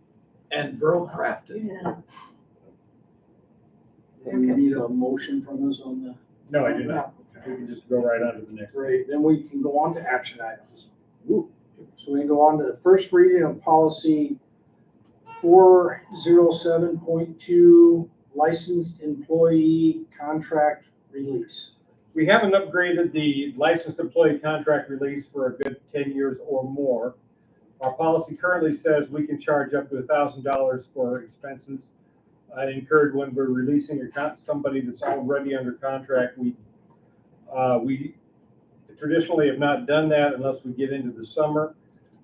And Burl Crafton. Yeah. Do you need a motion from us on the? No, I do not. We can just go right on to the next. Great, then we can go on to action items. So we can go on to the first reading of policy 407.2, licensed employee contract release. We haven't upgraded the licensed employee contract release for a good 10 years or more. Our policy currently says we can charge up to $1,000 for expenses incurred when we're releasing somebody that's already under contract. We traditionally have not done that unless we get into the summer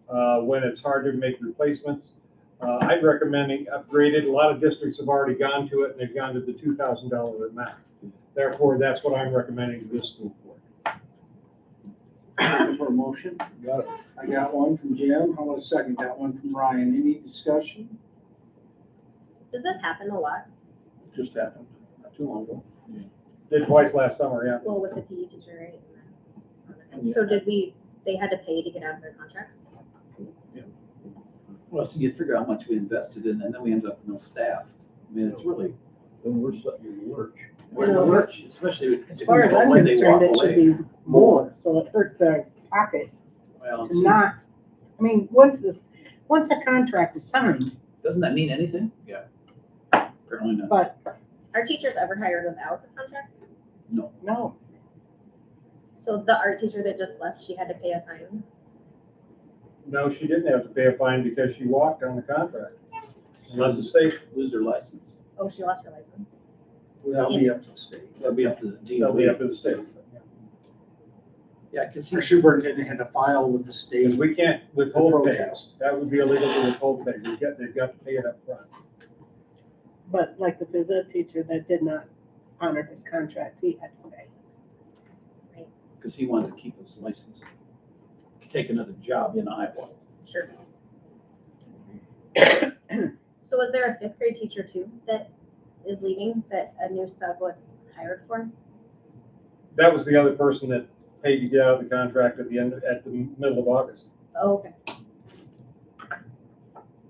when it's hard to make replacements. I'd recommend upgraded. A lot of districts have already gone to it and they've gone to the $2,000 amount. Therefore, that's what I'm recommending to this school board. Looking for a motion? Got it. I got one from Jim. How about a second? Got one from Ryan. Any discussion? Does this happen a lot? Just happened not too long ago. Did twice last summer, yeah. Well, with the PE teacher, right? So they had to pay to get out of their contracts? Well, so you figure how much we invested in, and then we end up with no staff. I mean, it's really, And we're setting in the lurch. we're in the lurch, especially As far as I'm when they walk concerned, it should away. be more, so it hurts their pocket Well, to not, I mean, once a contract is signed, doesn't that mean anything? Yeah. Apparently not. but Are teachers ever hired without a contract? No. no. So the art teacher that just left, she had to pay a fine? No, she didn't have to pay a fine because she walked on the contract. Unless the state, Lose their license. Oh, she lost her license. That'll be up to the state. That'll be up to the that'll be up DOE. to the state. Yeah, because Our superintendent had to file with the state. Because we can't withhold pay. Protest. That would be illegal to withhold pay. They've got to pay it up front. But like the phys ed teacher that did not honor his contract, he had to pay. because he wanted to keep his license. Take another job in Iowa. Sure. So was there a fifth grade teacher too that is leaving that a new sub was hired for? That was the other person that paid to get out of the contract at the middle of August. Oh, okay.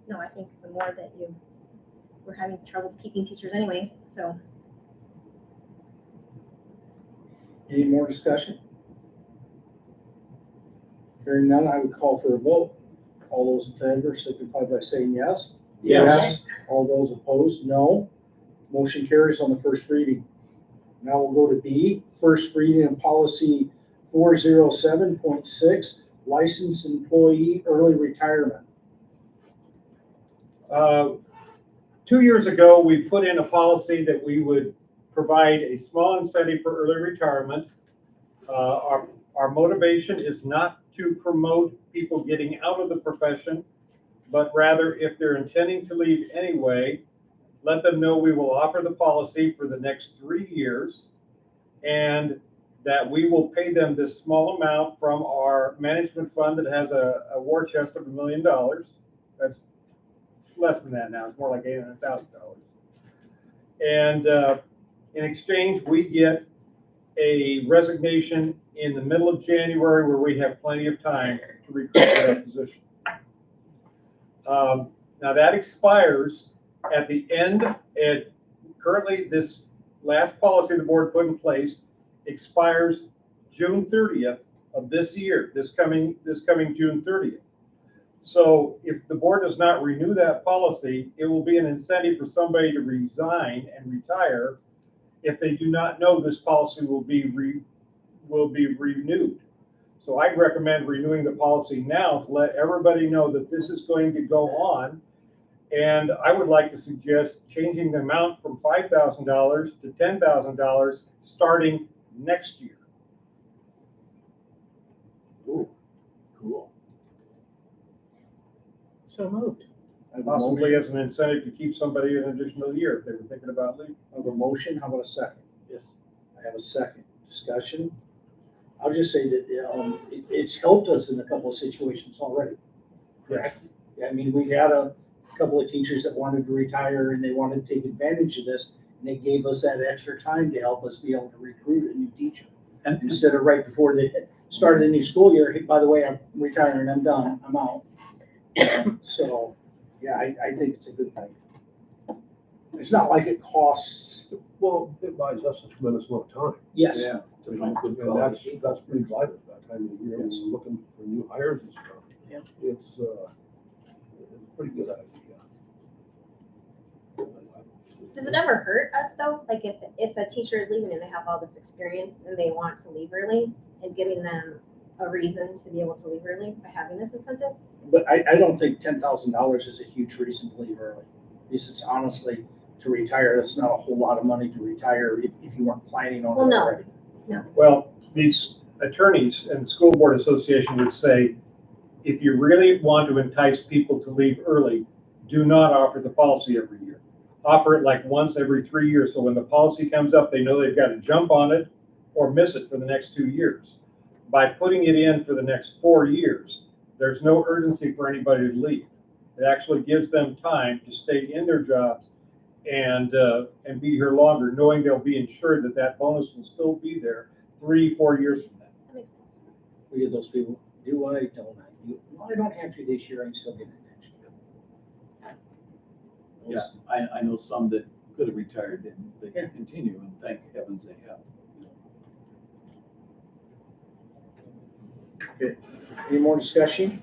No, I think the more that we're having troubles keeping teachers anyways, so. Any more discussion? Hearing none, I would call for a vote. All those in favor signify by saying yes. Yes. All those opposed, no. Motion carries on the first reading. Now we'll go to B, first reading of policy 407.6, licensed employee early retirement. 2 years ago, we put in a policy that we would provide a small incentive for early retirement. Our motivation is not to promote people getting out of the profession, but rather if they're intending to leave anyway, let them know we will offer the policy for the next 3 years and that we will pay them this small amount from our management fund that has a war chest of $1 million. That's less than that now. It's more like $800,000. And in exchange, we get a resignation in the middle of January where we have plenty of time to recruit for that position. Now that expires at the end, and currently this last policy the board put in place expires June 30th of this year, this coming June 30th. So if the board does not renew that policy, it will be an incentive for somebody to resign and retire if they do not know this policy will be renewed. So I'd recommend renewing the policy now to let everybody know that this is going to go on. And I would like to suggest changing the amount from $5,000 to $10,000 starting next year. Ooh, cool. So moved. I have a Possibly motion. as an incentive to keep somebody an additional year if they were thinking about leaving. I have a motion. How about a second? Yes. I have a second. Discussion. I'll just say that, it's helped us in a couple of situations already. Correct? I mean, we had a couple of teachers that wanted to retire and they wanted to take advantage of this. And they gave us that extra time to help us be able to recruit a new teacher. And instead of right before they started the new school year, hey, by the way, I'm retiring, I'm done, I'm out. So, yeah, I think it's a good thing. It's not like it costs. Well, it buys us a tremendous amount of time. Yes. Yeah, to find good And that's quality. pretty vital at that time of the year, when we're looking for new hires and stuff. Yeah. It's a pretty good idea. Does it ever hurt us though? Like if a teacher is leaving and they have all this experience and they want to leave early, and giving them a reason to be able to leave early by having this incentive? But I don't think $10,000 is a huge reason to leave early. Because it's honestly, to retire, that's not a whole lot of money to retire if you weren't planning on it already. No. Well, these attorneys and the school board association would say, if you really want to entice people to leave early, do not offer the policy every year. Offer it like once every 3 years, so when the policy comes up, they know they've got to jump on it or miss it for the next 2 years. By putting it in for the next 4 years, there's no urgency for anybody to leave. It actually gives them time to stay in their jobs and be here longer, knowing they'll be insured that that bonus will still be there 3-4 years from now. That makes sense. We get those people, do I, don't I? Well, I don't have to this year, I'm still getting it next year. Yeah, I know some that could have retired and they can continue, and thank heavens they have. Okay. Any more discussion?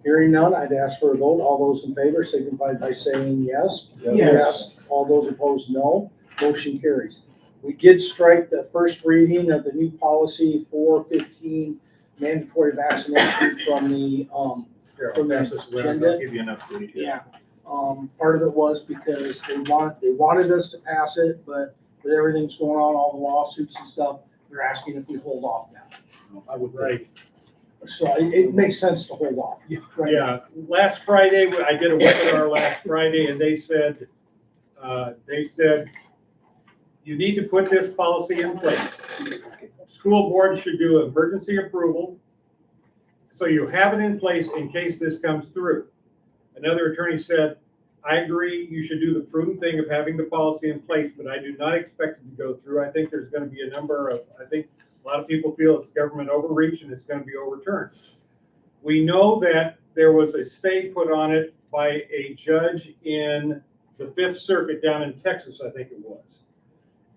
Hearing none, I'd ask for a vote. All those in favor signify by saying yes. Yes. All those opposed, no. Motion carries. We did strike the first reading of the new policy 415 mandatory vaccination from the, from the agenda. I'll give you an update here. Yeah. Part of it was because they wanted us to pass it, but with everything's going on, all the lawsuits and stuff, they're asking if we hold off now. I would. Right. So it makes sense to hold off. Right. Yeah, last Friday, I did a webinar last Friday, and they said, you need to put this policy in place. School board should do emergency approval, so you have it in place in case this comes through. Another attorney said, I agree, you should do the prudent thing of having the policy in place, but I do not expect it to go through. I think there's going to be a number of, a lot of people feel it's government overreach and it's going to be overturned. We know that there was a stay put on it by a judge in the 5th Circuit down in Texas, I think it was.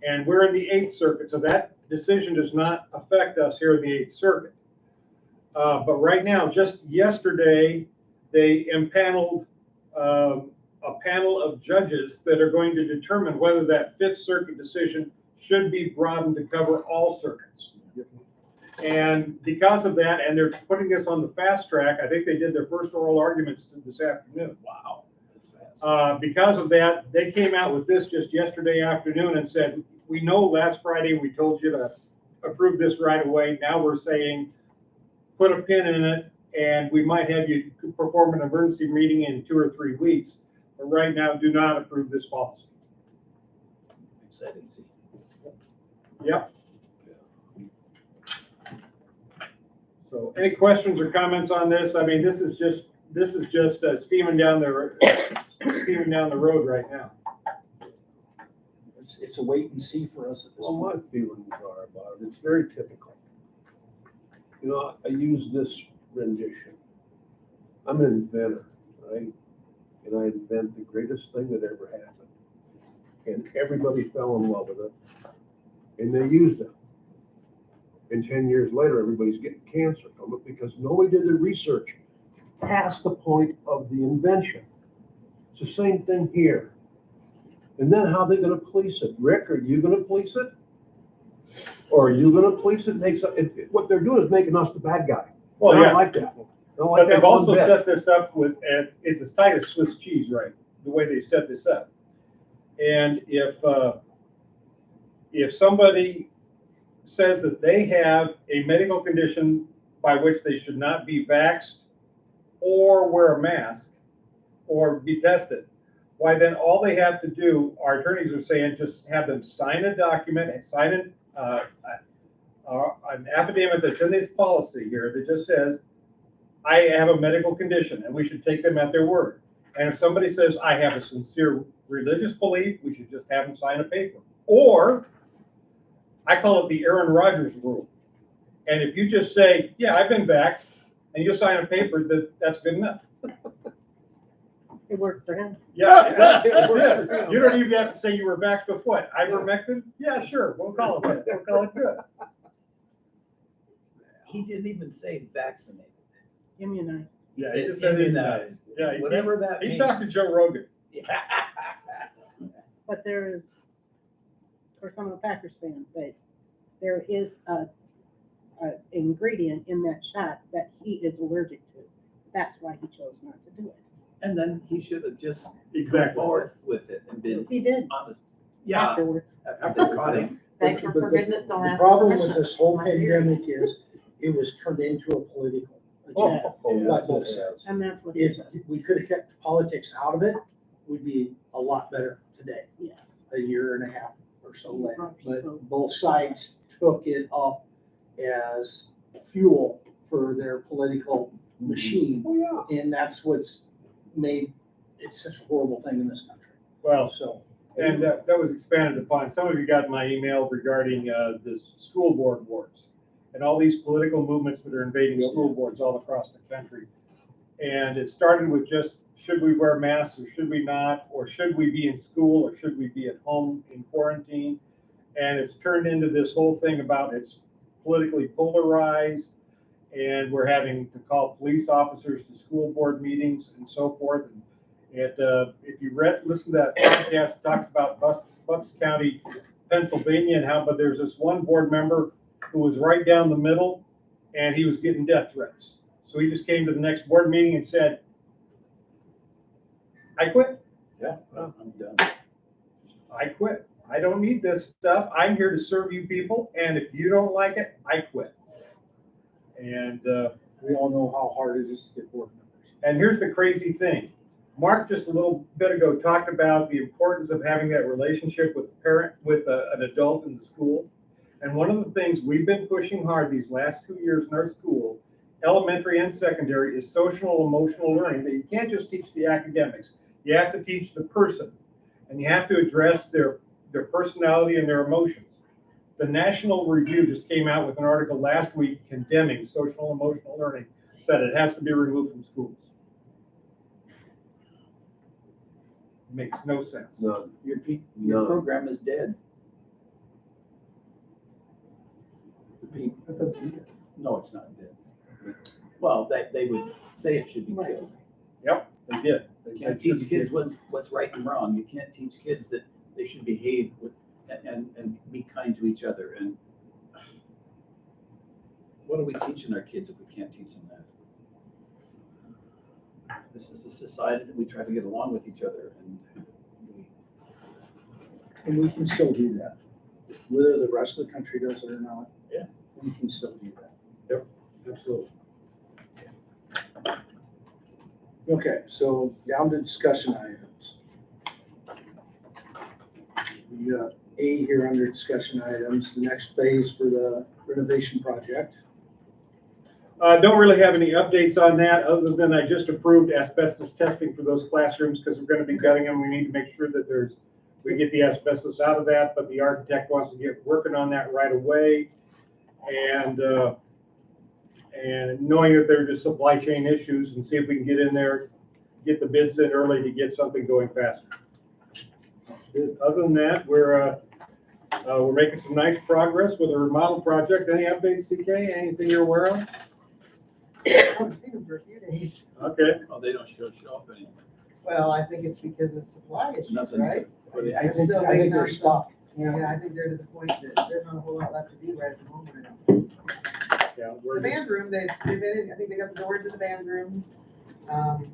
And we're in the 8th Circuit, so that decision does not affect us here in the 8th Circuit. But right now, just yesterday, they impaneled a panel of judges that are going to determine whether that 5th Circuit decision should be broadened to cover all circuits. And because of that, and they're putting this on the fast track, I think they did their first oral arguments this afternoon. Wow, that's fast. Because of that, they came out with this just yesterday afternoon and said, we know last Friday we told you to approve this right away. Now we're saying, put a pin in it, and we might have you perform an emergency meeting in 2 or 3 weeks. But right now, do not approve this policy. Makes that easy. Yep. So any questions or comments on this? I mean, this is just steaming down the road right now. It's a wait and see for us at this Well, point. my feelings are about it, it's very typical. You know, I use this rendition. I'm an inventor, right? And I invent the greatest thing that ever happened. And everybody fell in love with it. And they used it. And 10 years later, everybody's getting cancer from it because nobody did the research past the point of the invention. It's the same thing here. And then how are they going to police it? Rick, are you going to police it? Or are you going to police it? What they're doing is making us the bad guy. Well, I yeah. don't like that. I don't like But that they've one also bit. set this up with, and it's as tight as Swiss cheese, right? The way they set this up. And if somebody says that they have a medical condition by which they should not be vaxxed or wear a mask or be tested, why then all they have to do, our attorneys are saying, just have them sign a document and sign an affidavit that's in this policy here that just says, I have a medical condition, and we should take them at their word. And if somebody says, I have a sincere religious belief, we should just have them sign a paper. Or, I call it the Aaron Rodgers rule. And if you just say, yeah, I've been vaxxed, and you sign a paper, that's good enough. It worked for him. Yeah, you don't even have to say you were vaxxed with what? Ivermectin? Yeah, sure, we'll call it that. We'll call it good. He didn't even say vaccinated. Immunized. Yeah, He he said just said immunized. immunized. Yeah, Whatever that he means. talked to Joe Rogan. But there is, of course, I'm a Packers fan, but there is a ingredient in that shot that he is allergic to. That's why he chose not to do it. And then he should have just gone Exactly. forth with it and been He did honest. Yeah, afterwards. after they caught him. Thanks for But the- forgiveness, don't The ask. problem for with permission. this whole My dear. pandemic is it was turned into a political Oh, agenda oh, by yes, both it is. sides. And that's what he If said. we could have kept politics out of it, we'd be a lot better today, Yes. a year and a half or so later. Probably so. But both sides took it up as fuel for their political machine. Oh, yeah. And that's what's made it such a horrible thing in this country. Well, So, and that was expanded upon. Some of you got my email regarding this school board boards and all these political movements that are invading school boards all across the country. And it started with just, should we wear masks or should we not? Or should we be in school or should we be at home in quarantine? And it's turned into this whole thing about it's politically polarized, and we're having to call police officers to school board meetings and so forth. And if you listen to that podcast, it talks about Bucks County, Pennsylvania, and how, but there's this one board member who was right down the middle, and he was getting death threats. So he just came to the next board meeting and said, I quit. Yeah, well, I'm done. I quit. I don't need this stuff. I'm here to serve you people, and if you don't like it, I quit. And we all know how hard it is to get board members. and here's the crazy thing. Mark just a little bit ago talked about the importance of having that relationship with an adult in the school. And one of the things we've been pushing hard these last 2 years in our school, elementary and secondary, is social and emotional learning. That you can't just teach the academics. You have to teach the person, and you have to address their personality and their emotions. The National Review just came out with an article last week condemning social and emotional learning, said it has to be removed from schools. Makes no sense. None. Your No. program is dead. That's up to you. No, it's not dead. Well, they would say it should be Right. killed. Yep, they did. They You said can't teach kids what's right and wrong. You can't teach kids that they should behave with, and be kind to each other. And what are we teaching our kids if we can't teach them that? This is a society that we try to get along with each other, And we can still do that, whether the rest of the country does it or not. Yeah. We can still do that. Yep, absolutely. Okay, so down to discussion items. We got A here under discussion items, the next phase for the renovation project. Don't really have any updates on that, other than I just approved asbestos testing for those classrooms, because we're gonna be gutting them. We need to make sure that we get the asbestos out of that, but the architect wants to get working on that right away. And knowing that there are just supply chain issues, and see if we can get in there, get the bids in early to get something going faster. Other than that, we're making some nice progress with the remodel project. Any updates, CK? Anything you're aware of? I haven't seen them for a few days. Okay. oh, they don't show up anymore. Well, I think it's because of supply issues, Nothing. right? I think Still waiting they're on stopped. Yeah, I think they're to the point that there's not a whole lot left to do right at the moment. I don't. Yeah, The band room, they've been in, I think they got the door to the band rooms. And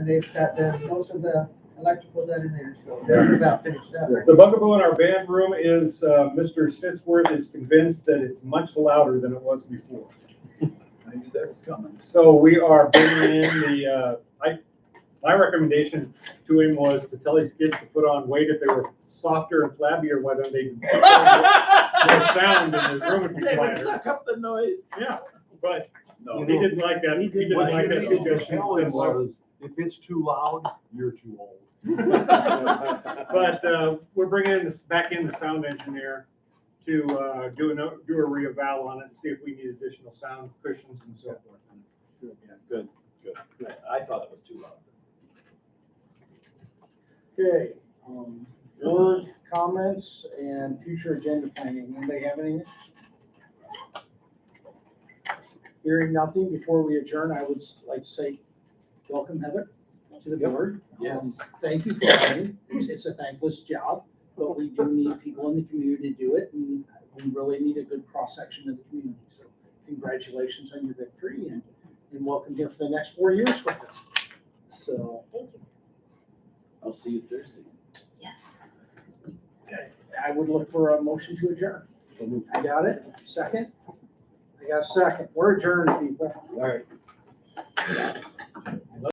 they've got most of the electrical done in there, so they're about finished up. The bugaboo in our band room is, Mr. Stitsworth is convinced that it's much louder than it was before. I knew that was coming. So we are bringing in my recommendation to him was to tell his kids to put on weight if they were softer and flabbier, why don't they? more sound and the room would be They would quieter. suck up the noise. Yeah, but No, he didn't like that. He didn't What like you that needed to suggestion. tell him was, if it's too loud, you're too old. But we're bringing in back in the sound engineer to do a re-eval on it and see if we need additional sound cushions and so forth. Yeah, good. I thought it was too loud. Okay, board comments and future agenda planning. Anybody have anything? Hearing nothing, before we adjourn, I would like to say, welcome Heather to the board. Yes. Thank you for coming. It's a thankless job, but we do need people in the community to do it, and we really need a good cross-section of the community. So congratulations on your victory, and welcome here for the next 4 years with us. So. Thank you. I'll see you Thursday. Yes. Okay, I would look for a motion to adjourn. I got it. Second? I got a second. We're adjourned, people. All right.